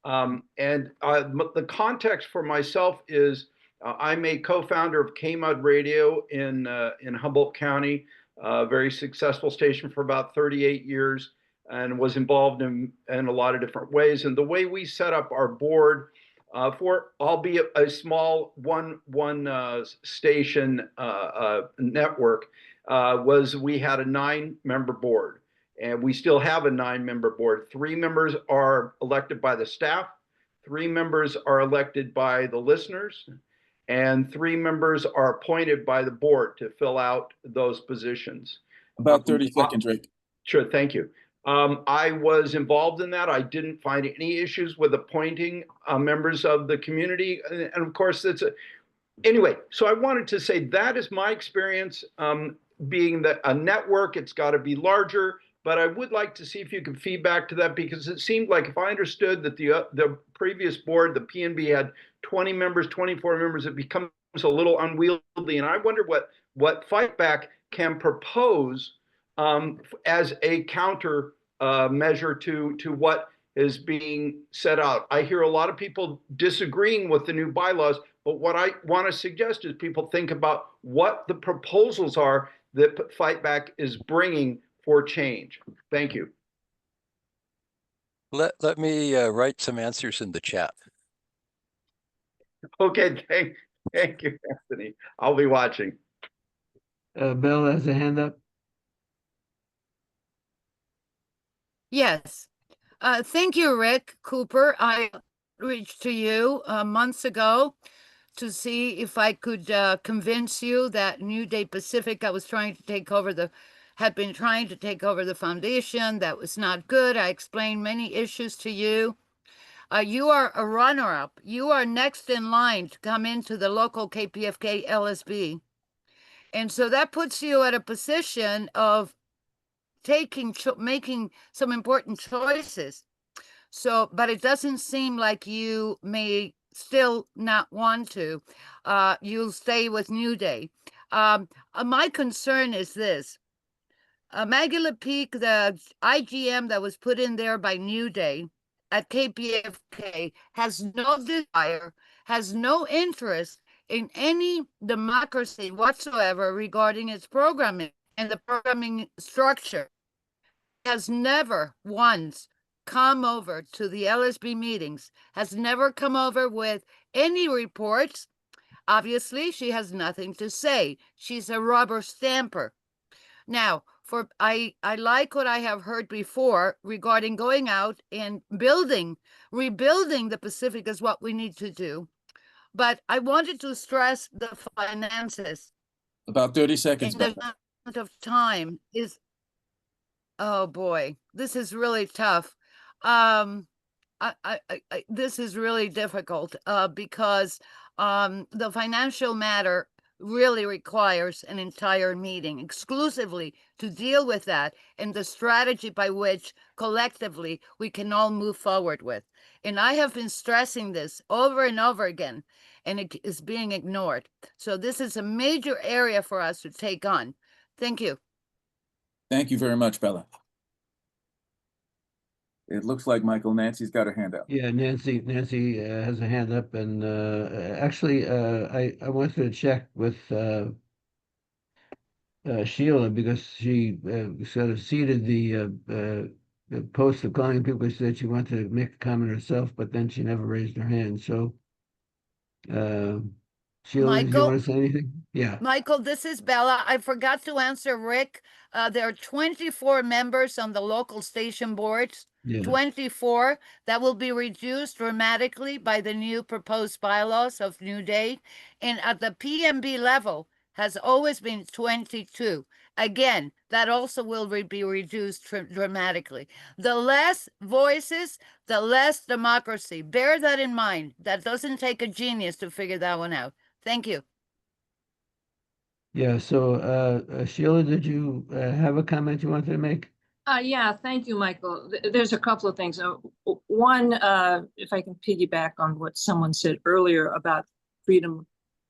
The context for myself is I'm a co-founder of KMUD Radio in Humboldt County, a very successful station for about 38 years. and was involved in a lot of different ways. And the way we set up our board for, albeit a small one station network, was we had a 9-member board, and we still have a 9-member board. 3 members are elected by the staff, 3 members are elected by the listeners, and 3 members are appointed by the board to fill out those positions. About 30 seconds, Rick. Sure, thank you. I was involved in that. I didn't find any issues with appointing members of the community. And of course, anyway, so I wanted to say that is my experience. Being a network, it's got to be larger, but I would like to see if you could feedback to that, because it seemed like, if I understood that the previous board, the PNB, had 20 members, 24 members, it becomes a little unwieldy. And I wonder what Fightback can propose as a counter measure to what is being set out. I hear a lot of people disagreeing with the new bylaws, but what I want to suggest is people think about what the proposals are that Fightback is bringing for change. Thank you. Let me write some answers in the chat. Okay, thank you, Anthony. I'll be watching. Bill has a hand up. Yes. Thank you, Rick Cooper. I reached to you months ago to see if I could convince you that New Day Pacifica was trying to take over had been trying to take over the foundation. That was not good. I explained many issues to you. You are a runner-up. You are next in line to come into the local KPFK LSB. And so that puts you at a position of making some important choices. So, but it doesn't seem like you may still not want to. You'll stay with New Day. My concern is this. Maggie LePeak, the IGM that was put in there by New Day at KPFK, has no desire, has no interest in any democracy whatsoever regarding its programming and the programming structure. Has never once come over to the LSB meetings, has never come over with any reports. Obviously, she has nothing to say. She's a rubber stamper. Now, I like what I have heard before regarding going out and rebuilding the Pacific is what we need to do. But I wanted to stress the finances. About 30 seconds. And the amount of time is, oh boy, this is really tough. This is really difficult because the financial matter really requires an entire meeting exclusively to deal with that and the strategy by which collectively we can all move forward with. And I have been stressing this over and over again, and it is being ignored. So this is a major area for us to take on. Thank you. Thank you very much, Bella. It looks like, Michael, Nancy's got her hand up. Yeah, Nancy has a hand up, and actually, I wanted to check with Sheila, because she sort of seeded the post of calling people. She said she wanted to make a comment herself, but then she never raised her hand. So, Sheila, do you want to say anything? Yeah. Michael, this is Bella. I forgot to answer Rick. There are 24 members on the local station boards. Yeah. 24. That will be reduced dramatically by the new proposed bylaws of New Day. And at the PMB level has always been 22. Again, that also will be reduced dramatically. The less voices, the less democracy. Bear that in mind. That doesn't take a genius to figure that one out. Thank you. Yeah. So, Sheila, did you have a comment you wanted to make? Yeah, thank you, Michael. There's a couple of things. One, if I can piggyback on what someone said earlier about freedom.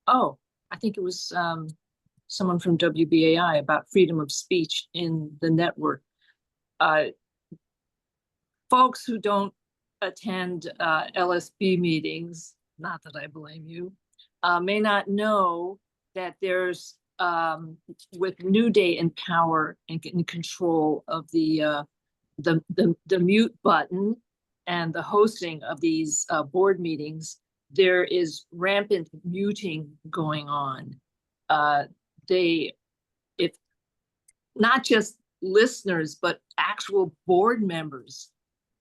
Oh, I think it was someone from WBAI about freedom of speech in the network. Folks who don't attend LSB meetings, not that I blame you, may not know that there's with New Day in power and in control of the the mute button and the hosting of these board meetings, there is rampant muting going on. If not just listeners, but actual board members.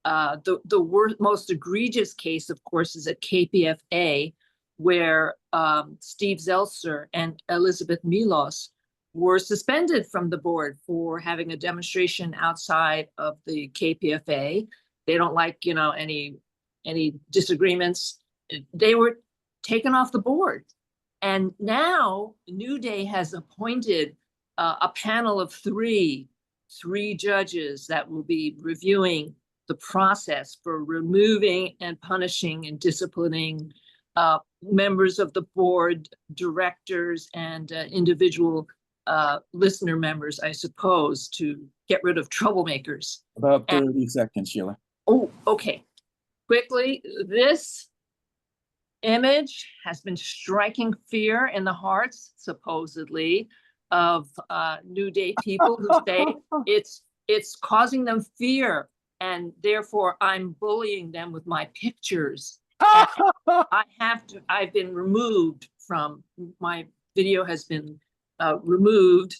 The most egregious case, of course, is at KPFA, where Steve Zeltser and Elizabeth Milos were suspended from the board for having a demonstration outside of the KPFA. They don't like, any disagreements. They were taken off the board. And now New Day has appointed a panel of three judges that will be reviewing the process for removing and punishing and disciplining members of the board, directors, and individual listener members, I suppose, to get rid of troublemakers. About 30 seconds, Sheila. Oh, okay. Quickly, this image has been striking fear in the hearts, supposedly, of New Day people who say it's causing them fear, and therefore I'm bullying them with my pictures. I've been removed from, my video has been removed,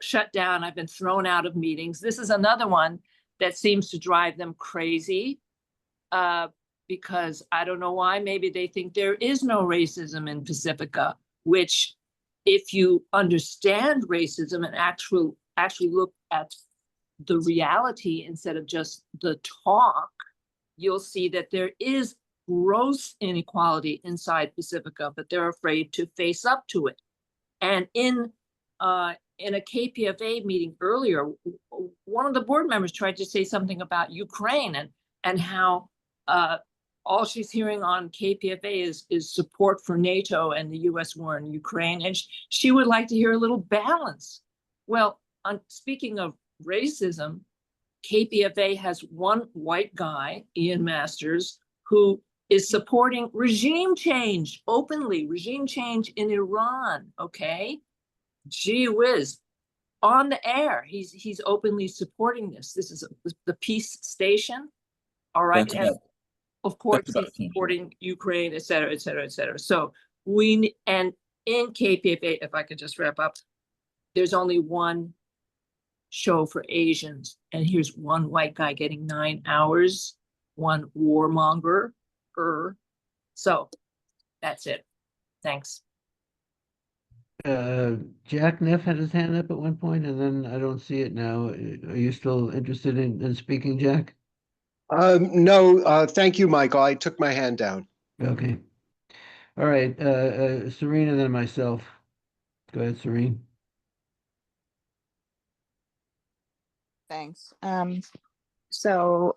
shut down. I've been thrown out of meetings. This is another one that seems to drive them crazy, because I don't know why. Maybe they think there is no racism in Pacifica, which, if you understand racism and actually look at the reality instead of just the talk, you'll see that there is gross inequality inside Pacifica, but they're afraid to face up to it. And in a KPFA meeting earlier, one of the board members tried to say something about Ukraine and how all she's hearing on KPFA is support for NATO and the US war in Ukraine, and she would like to hear a little balance. Well, speaking of racism, KPFA has one white guy, Ian Masters, who is supporting regime change openly, regime change in Iran, okay? Gee whiz, on the air, he's openly supporting this. This is the peace station, all right? And of course, he's supporting Ukraine, et cetera, et cetera, et cetera. So and in KPFA, if I could just wrap up, there's only one show for Asians, and here's one white guy getting 9 hours, one warmonger. So that's it. Thanks. Jack Neff had his hand up at one point, and then I don't see it now. Are you still interested in speaking, Jack? No, thank you, Michael. I took my hand down. Okay. All right. Serene and then myself. Go ahead, Serene. Thanks. So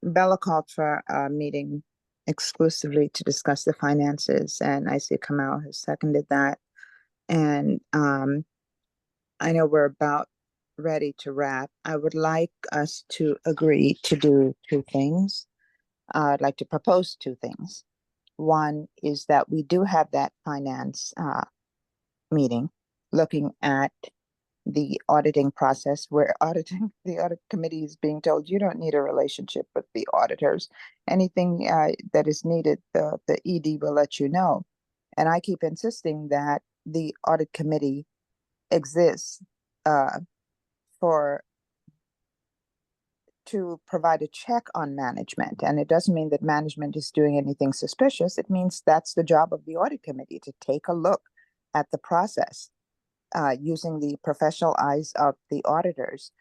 Bella called for a meeting exclusively to discuss the finances, and I see Kamal has seconded that. And I know we're about ready to wrap. I would like us to agree to do two things. I'd like to propose two things. One is that we do have that finance meeting looking at the auditing process. We're auditing, the audit committee is being told you don't need a relationship with the auditors. Anything that is needed, the ED will let you know. And I keep insisting that the audit committee exists to provide a check on management. And it doesn't mean that management is doing anything suspicious. It means that's the job of the audit committee, to take a look at the process using the professional eyes of the auditors.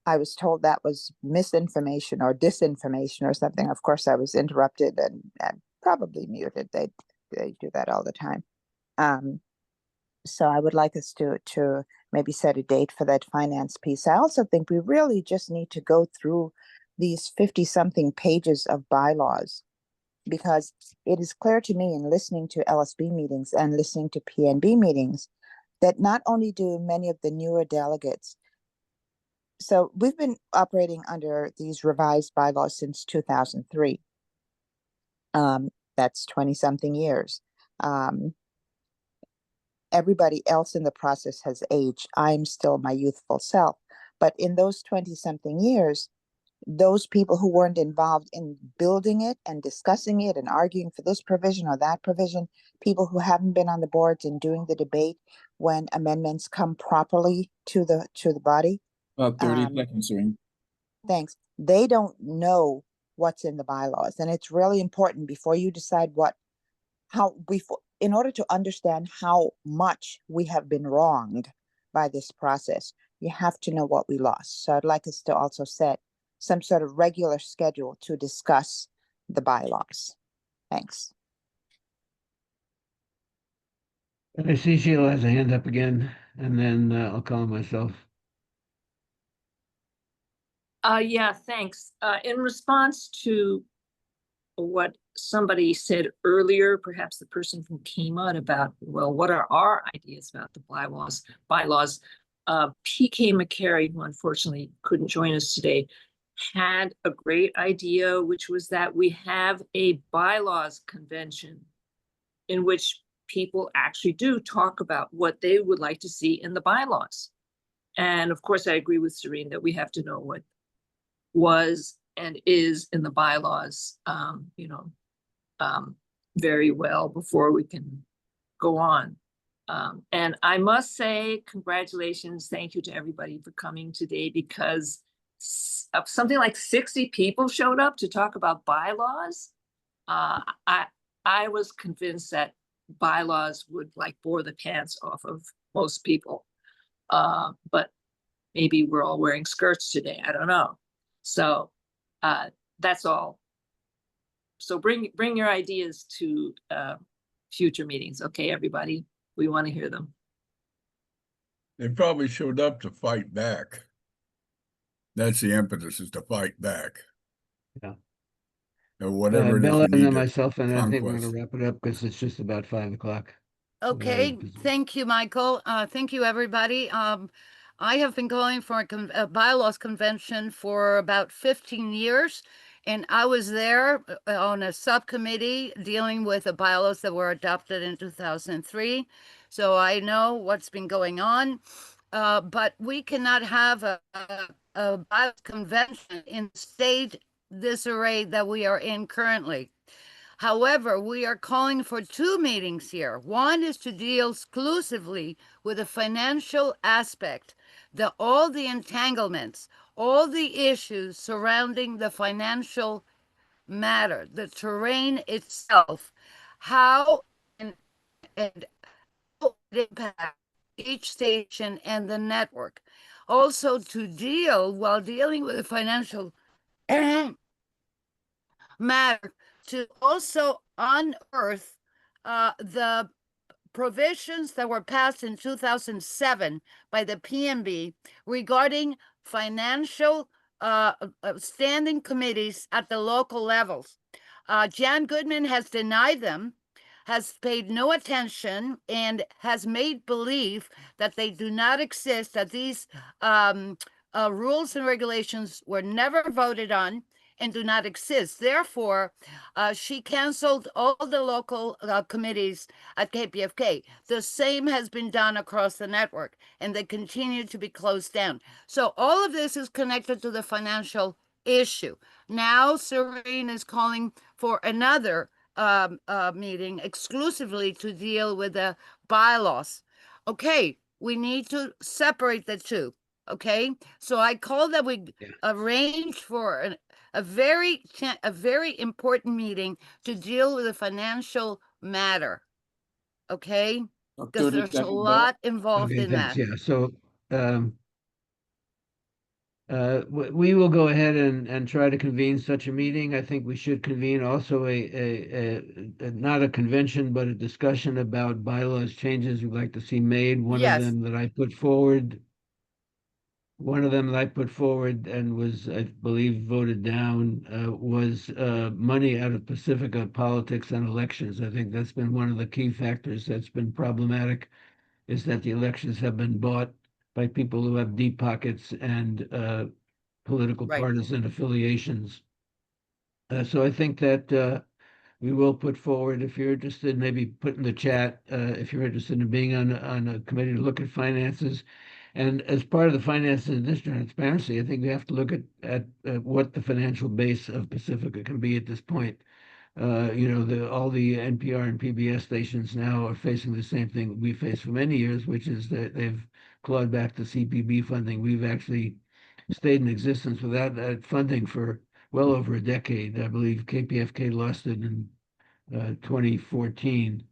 I was told that was misinformation or disinformation or something. Of course, I was interrupted and probably muted. They do that all the time. So I would like us to maybe set a date for that finance piece. I also think we really just need to go through these 50-something pages of bylaws, because it is clear to me in listening to LSB meetings and listening to PNB meetings that not only do many of the newer delegates, so we've been operating under these revised bylaws since 2003. That's 20-something years. Everybody else in the process has aged. I'm still my youthful self. But in those 20-something years, those people who weren't involved in building it and discussing it and arguing for this provision or that provision, people who haven't been on the boards and doing the debate when amendments come properly to the body. About 30 Um, seconds, Serene. Thanks. They don't know what's in the bylaws, and it's really important before you decide in order to understand how much we have been wronged by this process, you have to know what we lost. So I'd like us to also set some sort of regular schedule to discuss the bylaws. Thanks. I see Sheila has a hand up again, and then I'll call on myself. Yeah, thanks. In response to what somebody said earlier, perhaps the person who came out about, well, what are our ideas about the bylaws? PK McCary, who unfortunately couldn't join us today, had a great idea, which was that we have a bylaws convention in which people actually do talk about what they would like to see in the bylaws. And of course, I agree with Serene that we have to know what was and is in the bylaws, very well before we can go on. And I must say, congratulations, thank you to everybody for coming today, because something like 60 people showed up to talk about bylaws. I was convinced that bylaws would like bore the pants off of most people. But maybe we're all wearing skirts today, I don't know. So that's all. So bring your ideas to future meetings, okay, everybody? We want to hear them. They probably showed up to fight back. That's the impetus, is to fight back. Yeah. Or whatever it is Bella we and need then to myself, and I think we're conquest. going to wrap it up because it's just about 5 o'clock. Okay, thank you, Michael. Thank you, everybody. I have been going for a bylaws convention for about 15 years, and I was there on a subcommittee dealing with the bylaws that were adopted in 2003. So I know what's been going on, but we cannot have a bylaws convention in state disarray that we are in currently. However, we are calling for 2 meetings here. One is to deal exclusively with the financial aspect, all the entanglements, all the issues surrounding the financial matter, the terrain itself, how and how it impacts each station and the network. Also to deal, while dealing with the financial matter, to also unearth the provisions that were passed in 2007 by the PMB regarding financial standing committees at the local levels. Jan Goodman has denied them, has paid no attention, and has made believe that they do not exist, that these rules and regulations were never voted on and do not exist. Therefore, she canceled all the local committees at KPFK. The same has been done across the network, and they continue to be closed down. So all of this is connected to the financial issue. Now, Serene is calling for another meeting exclusively to deal with the bylaws. Okay, we need to separate the two. Okay, so I call that we arrange for a very important meeting to deal with a financial matter. Okay, because there's a lot involved in thanks. that. Yeah, so we will go ahead and try to convene such a meeting. I think we should convene also not a convention, but a discussion about bylaws changes we'd like to see made. One of them that I put forward and was, I believe, voted down was money out of Pacifica politics and elections. I think that's been one of the key factors that's been problematic, is that the elections have been bought by people who have deep pockets and political partisan affiliations. So I think that we will put forward, if you're interested, maybe put in the chat, if you're interested in being on a committee to look at finances. And as part of the finances and district transparency, I think we have to look at what the financial base of Pacifica can be at this point. All the NPR and PBS stations now are facing the same thing we faced for many years, which is that they've clawed back the CPB funding. We've actually stayed in existence without that funding for well over a decade. I believe KPFK lost it in 2014.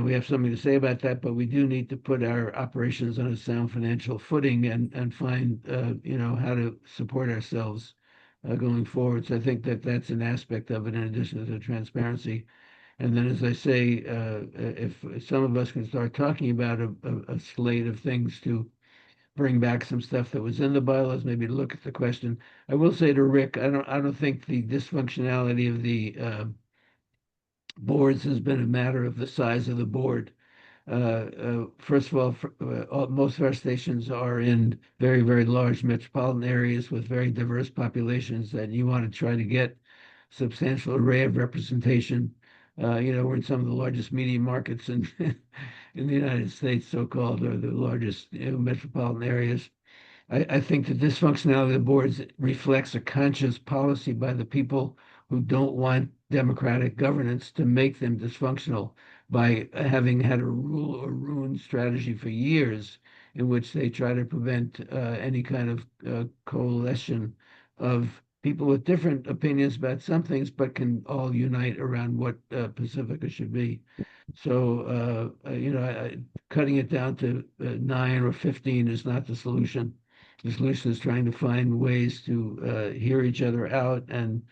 We have something to say about that, but we do need to put our operations on a sound financial footing and find, how to support ourselves going forward. So I think that that's an aspect of it in addition to the transparency. And then, as I say, if some of us can start talking about a slate of things to bring back some stuff that was in the bylaws, maybe look at the question. I will say to Rick, I don't think the dysfunctionality of the boards has been a matter of the size of the board. First of all, most of our stations are in very, very large metropolitan areas with very diverse populations, and you want to try to get substantial array of representation. We're in some of the largest media markets in in the United States, so-called, or the largest metropolitan areas. I think the dysfunctionality of the boards reflects a conscious policy by the people who don't want democratic governance to make them dysfunctional by having had a rule or ruin strategy for years in which they try to prevent any kind of coalition of people with different opinions about some things, but can all unite around what Pacifica should be. So, cutting it down to 9 or 15 is not the solution. The solution is trying to find ways to hear each other out and,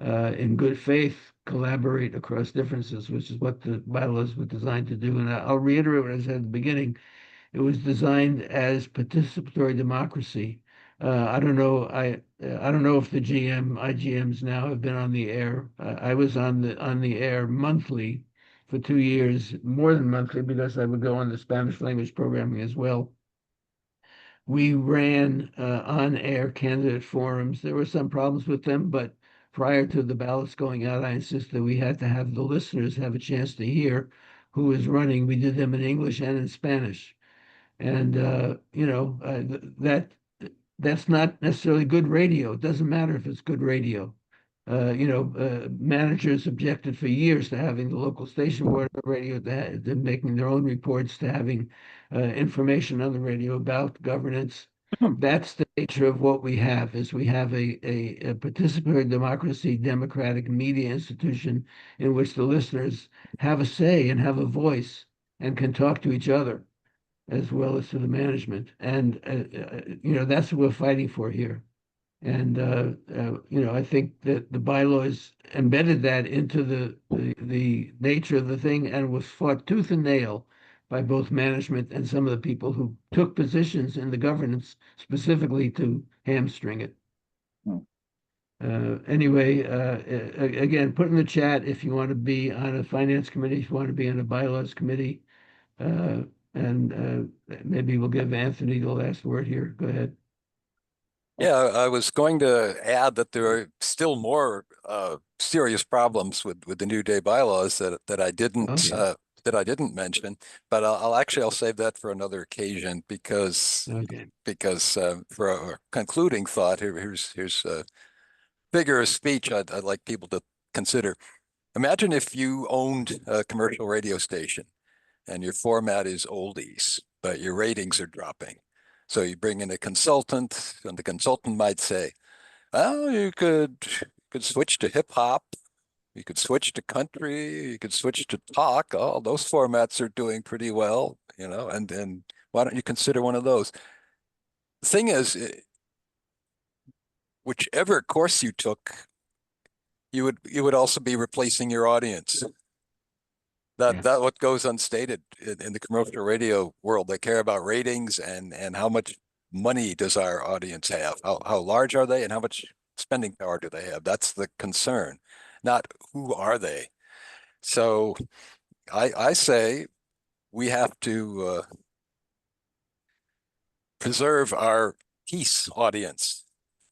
in good faith, collaborate across differences, which is what the bylaws were designed to do. And I'll reiterate what I said at the beginning. It was designed as participatory democracy. I don't know. I don't know if the IGMs now have been on the air. I was on the air monthly for 2 years, more than monthly, because I would go on the Spanish language programming as well. We ran on-air candidate forums. There were some problems with them, but prior to the ballots going out, I insisted we had to have the listeners have a chance to hear who was running. We did them in English and in Spanish. And, that's not necessarily good radio. It doesn't matter if it's good radio. Managers objected for years to having the local station board on the radio, to making their own reports, to having information on the radio about governance. That's the nature of what we have, is we have a participatory democracy, democratic media institution in which the listeners have a say and have a voice and can talk to each other as well as to the management. And, that's what we're fighting for here. And, I think that the bylaws embedded that into the nature of the thing and was fought tooth and nail by both management and some of the people who took positions in the governance specifically to hamstring it. Anyway, again, put in the chat if you want to be on a finance committee, if you want to be on a bylaws committee. And maybe we'll give Anthony the last word here. Go ahead. Yeah, I was going to add that there are still more serious problems with the New Day bylaws that I didn't mention, but I'll save that for another occasion because for a concluding thought, here's a vigorous speech I'd like people to consider. Imagine if you owned a commercial radio station and your format is oldies, but your ratings are dropping. So you bring in a consultant, and the consultant might say, well, you could switch to hip hop, you could switch to country, you could switch to talk. All those formats are doing pretty well, and why don't you consider one of those? The thing is, whichever course you took, you would also be replacing your audience. That what goes unstated in the commercial radio world. They care about ratings and how much money does our audience have? How large are they and how much spending power do they have? That's the concern, not who are they. So I say we have to preserve our peace audience,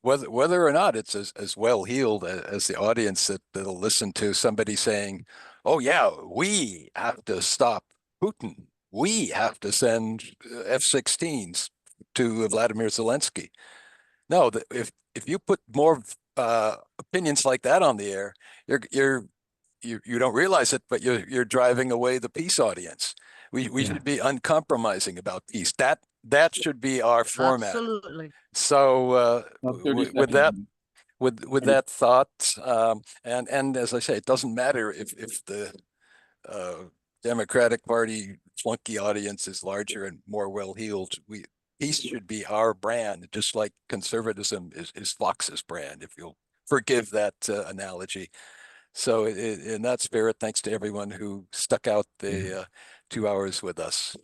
whether or not it's as well heeled as the audience that'll listen to somebody saying, oh yeah, we have to stop Putin. we have to send F-16s to Vladimir Zelensky. No, if you put more opinions like that on the air, you don't realize it, but you're driving away the peace audience. We Yeah. should be uncompromising about peace. That should be our format. Absolutely. So About 30 with that seconds. with that thought, and as I say, it doesn't matter if the Democratic Party flunky audience is larger and more well-heeled. Peace should be our brand, just like conservatism is Fox's brand, if you'll forgive that analogy. So in that spirit, thanks to everyone who stuck out the 2 hours with us.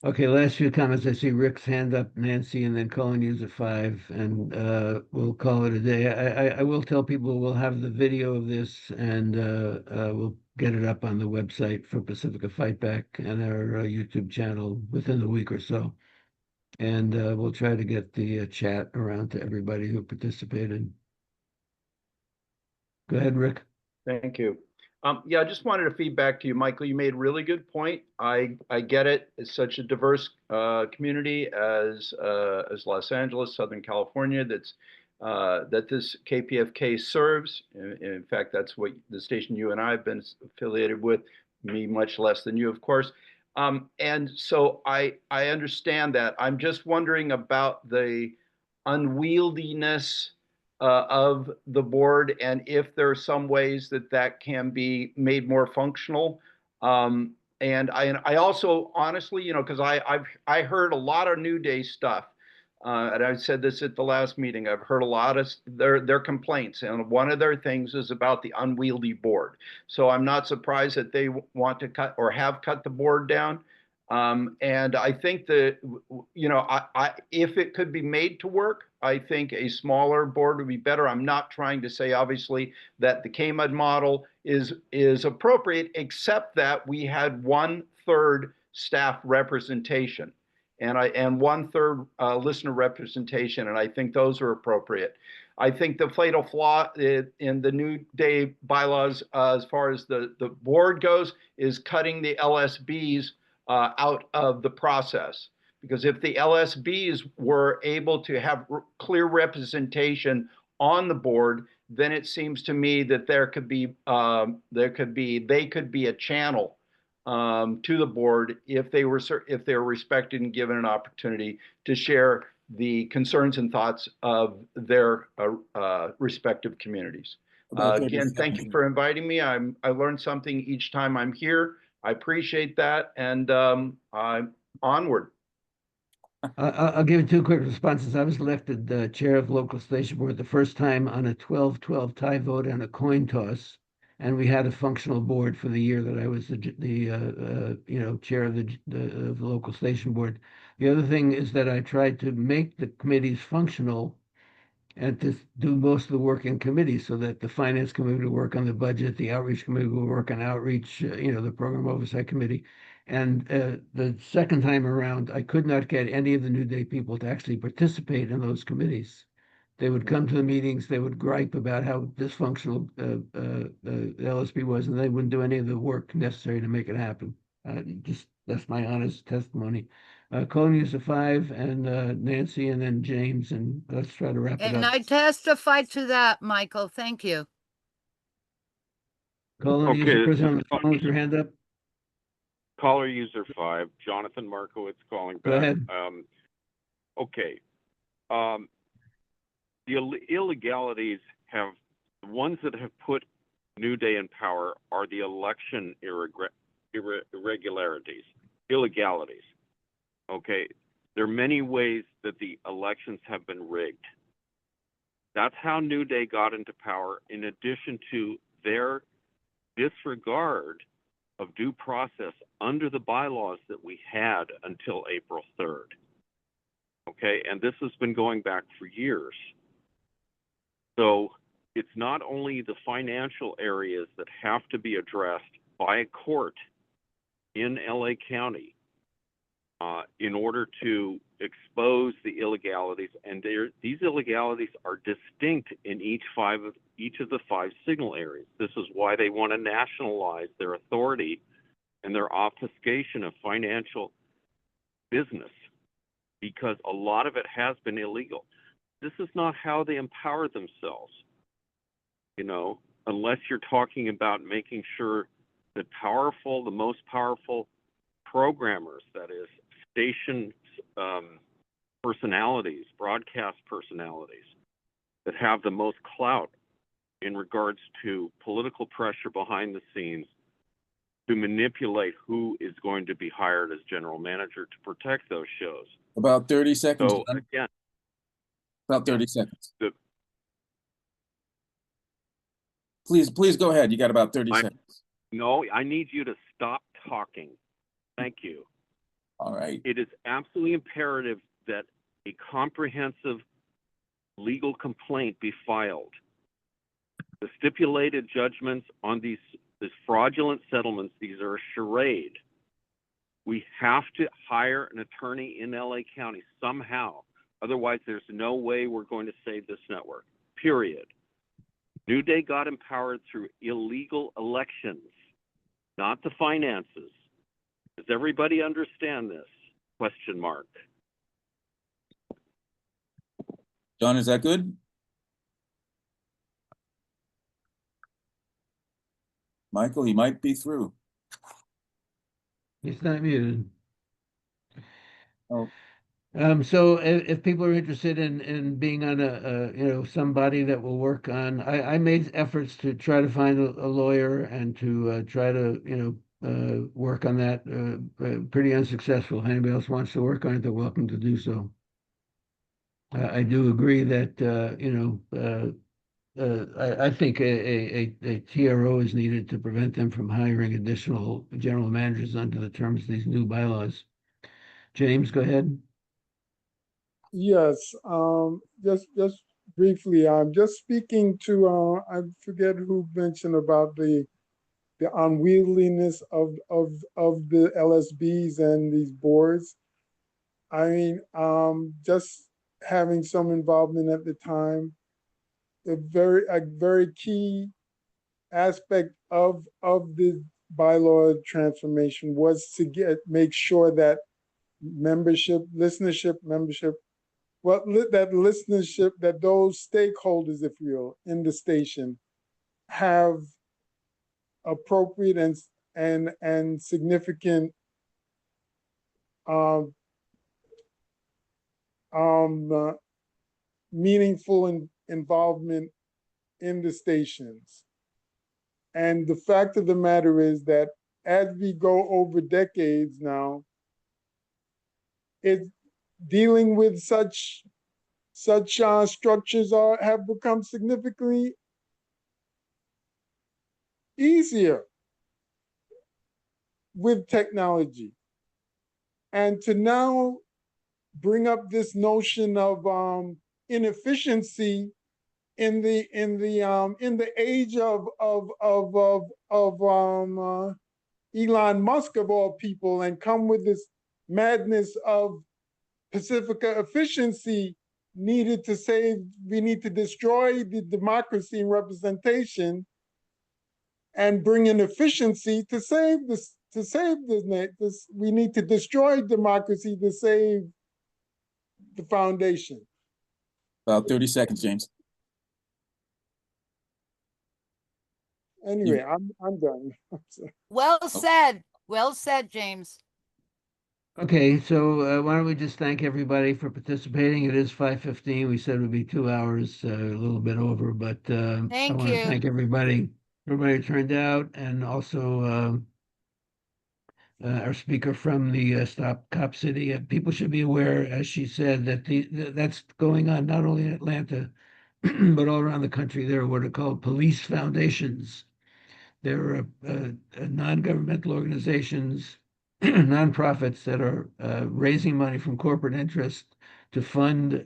Okay, last few comments. I see Rick's hand up, Nancy, and then Colin used at 5, and we'll call it a day. I will tell people we'll have the video of this, and we'll get it up on the website for Pacifica Fightback and our YouTube channel within the week or so. And we'll try to get the chat around to everybody who participated. Go ahead, Rick. Thank you. Yeah, I just wanted to feedback to you, Michael. You made a really good point. I get it. It's such a diverse community as Los Angeles, Southern California. That this KPFK serves. In fact, that's what the station you and I have been affiliated with. Me much less than you, of course. And so I understand that. I'm just wondering about the unwieldiness of the board, and if there are some ways that can be made more functional. And I also honestly, because I heard a lot of New Day stuff, and I said this at the last meeting. I've heard a lot of their complaints, and one of their things is about the unwieldy board. So I'm not surprised that they want to cut or have cut the board down. And I think that, if it could be made to work, I think a smaller board would be better. I'm not trying to say, obviously, that the KMUD model is appropriate, except that we had 1/3 staff representation and 1/3 listener representation, and I think those are appropriate. I think the fatal flaw in the New Day bylaws, as far as the board goes, is cutting the LSBs out of the process. Because if the LSBs were able to have clear representation on the board, then it seems to me that they could be a channel to the board if they were respected and given an opportunity to share the concerns and thoughts of their respective communities. Again, thank you for inviting me. I learned something each time I'm here. I appreciate that, and I'm onward. I'll give you 2 quick responses. I was elected chair of local station board the first time on a 12-12 tie vote and a coin toss, and we had a functional board for the year that I was the chair of the local station board. The other thing is that I tried to make the committees functional and to do most of the work in committee, so that the finance committee would work on the budget, the outreach committee would work on outreach, the program oversight committee. And the second time around, I could not get any of the New Day people to actually participate in those committees. They would come to the meetings, they would gripe about how dysfunctional the LSP was, and they wouldn't do any of the work necessary to make it happen. That's my honest testimony. Colin used a 5, and Nancy, and then James, and let's try to wrap it And up. I testify to that, Michael. Thank you. Colin, use the person on the phone with your hand up. Caller user 5, Jonathan Markowitz calling back. Go ahead. Okay. The illegalities have, the ones that have put New Day in power are the election irregularities, illegalities. Okay. There are many ways that the elections have been rigged. That's how New Day got into power, in addition to their disregard of due process under the bylaws that we had until April 3rd. Okay, and this has been going back for years. So it's not only the financial areas that have to be addressed by a court in LA County in order to expose the illegalities, and these illegalities are distinct in each of the 5 signal areas. This is why they want to nationalize their authority and their obfuscation of financial business, because a lot of it has been illegal. This is not how they empower themselves, you know, unless you're talking about making sure that the most powerful programmers, that is, station personalities, broadcast personalities, that have the most clout in regards to political pressure behind the scenes to manipulate who is going to be hired as general manager to protect those shows. About 30 seconds. So John. again, About 30 seconds. the, Please go ahead. You got about 30 seconds. no, I need you to stop talking. Thank you. All right. It is absolutely imperative that a comprehensive legal complaint be filed. The stipulated judgments on these fraudulent settlements, these are a charade. We have to hire an attorney in LA County somehow. Otherwise, there's no way we're going to save this network, period. New Day got empowered through illegal elections, not the finances. Does everybody understand this? Question mark. John, is that good? Michael, he might be through. He's not muted. Oh. So if people are interested in being on somebody that will work on, I made efforts to try to find a lawyer and to try to, work on that, pretty unsuccessful. If anybody else wants to work on it, they're welcome to do so. I do agree that, I think a TRO is needed to prevent them from hiring additional general managers under the terms of these new bylaws. James, go ahead. Yes, just briefly, I'm just speaking to, I forget who mentioned about the unwieldyiness of the LSBs and these boards. I mean, just having some involvement at the time, a very key aspect of the bylaw transformation was to make sure that listenership, that those stakeholders, if you will, in the station have appropriate and significant meaningful involvement in the stations. And the fact of the matter is that as we go over decades now, it's dealing with such structures have become significantly easier with technology. And to now bring up this notion of inefficiency in the age of Elon Musk of all people, and come with this madness of Pacifica efficiency needed to save. We need to destroy the democracy and representation, and bring in efficiency to save this. To save this, we need to destroy democracy to save the foundation. About 30 seconds, James. Anyway, I'm done. Well said. Well said, James. Okay, so why don't we just thank everybody for participating? It is 5:15. We said it would be 2 hours, a little bit over, but I Thank want to you. thank everybody who turned out, and also our speaker from the Stop Cop City. People should be aware, as she said, that that's going on not only in Atlanta, but all around the country. There are what are called police foundations. There are non-governmental organizations, nonprofits that are raising money from corporate interest to fund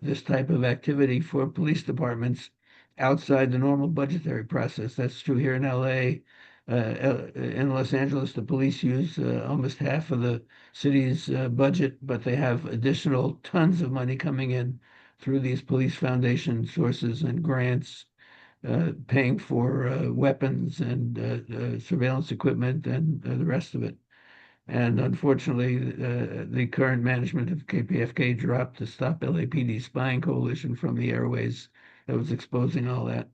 this type of activity for police departments outside the normal budgetary process. That's true here in LA. In Los Angeles, the police use almost half of the city's budget, but they have additional tons of money coming in through these police foundation sources and grants. paying for weapons and surveillance equipment and the rest of it. And unfortunately, the current management of KPFK dropped the Stop LAPD Spying Coalition from the airways that was exposing all that.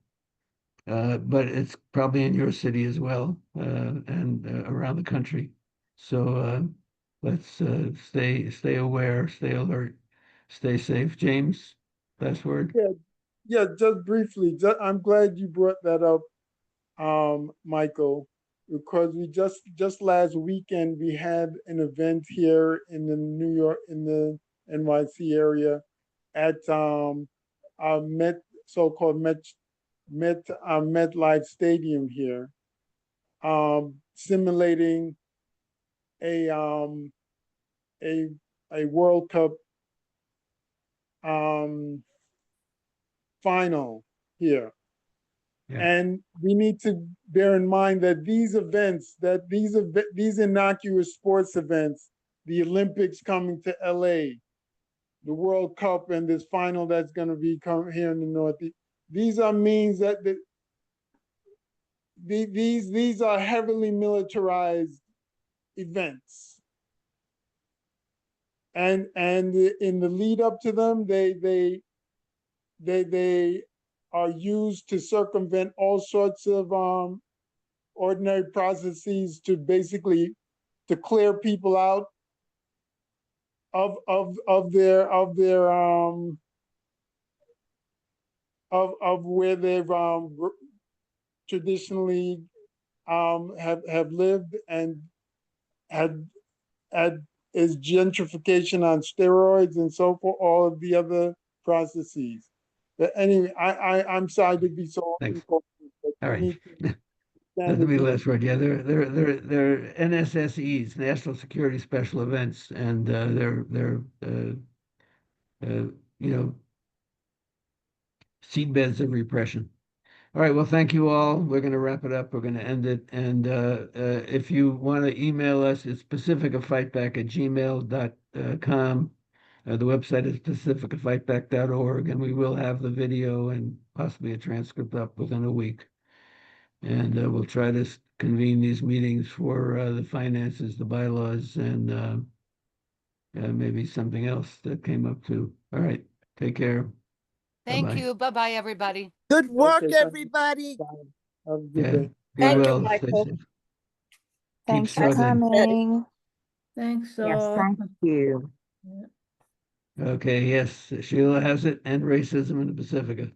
But it's probably in your city as well, and around the country. So let's stay aware, stay alert, stay safe. James, last word. Yeah, just briefly, I'm glad you brought that up, Michael, because we just last weekend we had an event here in the NYC area at our so-called MetLife Stadium here, simulating a World Cup final here. Yeah. And we need to bear in mind that these innocuous sports events, the Olympics coming to LA, the World Cup, and this final that's going to be coming here in the Northeast, these are means that these are heavily militarized events. And in the lead up to them, they are used to circumvent all sorts of ordinary processes to basically to clear people out of where they've traditionally have lived and had is gentrification on steroids and so forth, all of the other processes. But anyway, I'm sorry to be so important, but All we right. need to That'll be the last word. Yeah, they're NSSEs, National Security Special Events, and they're seedbeds of repression. All right. Well, thank you all. We're going to wrap it up. We're going to end it. And if you want to email us, it's pacificafightback@gmail.com. The website is pacificafightback.org, and we will have the video and possibly a transcript up within a week. And we'll try to convene these meetings for the finances, the bylaws, and maybe something else that came up too. All right. Take care. Thank Bye-bye. you. Bye-bye, everybody. Good work, Okay, thank you. everybody. Have a good Yeah. day. Be Thank you, well. Stay Michael. safe. Keep Thanks for struggling. coming. Thanks, Yes, thank you. Okay. Yes. Sheila has it. End racism in the Pacifica.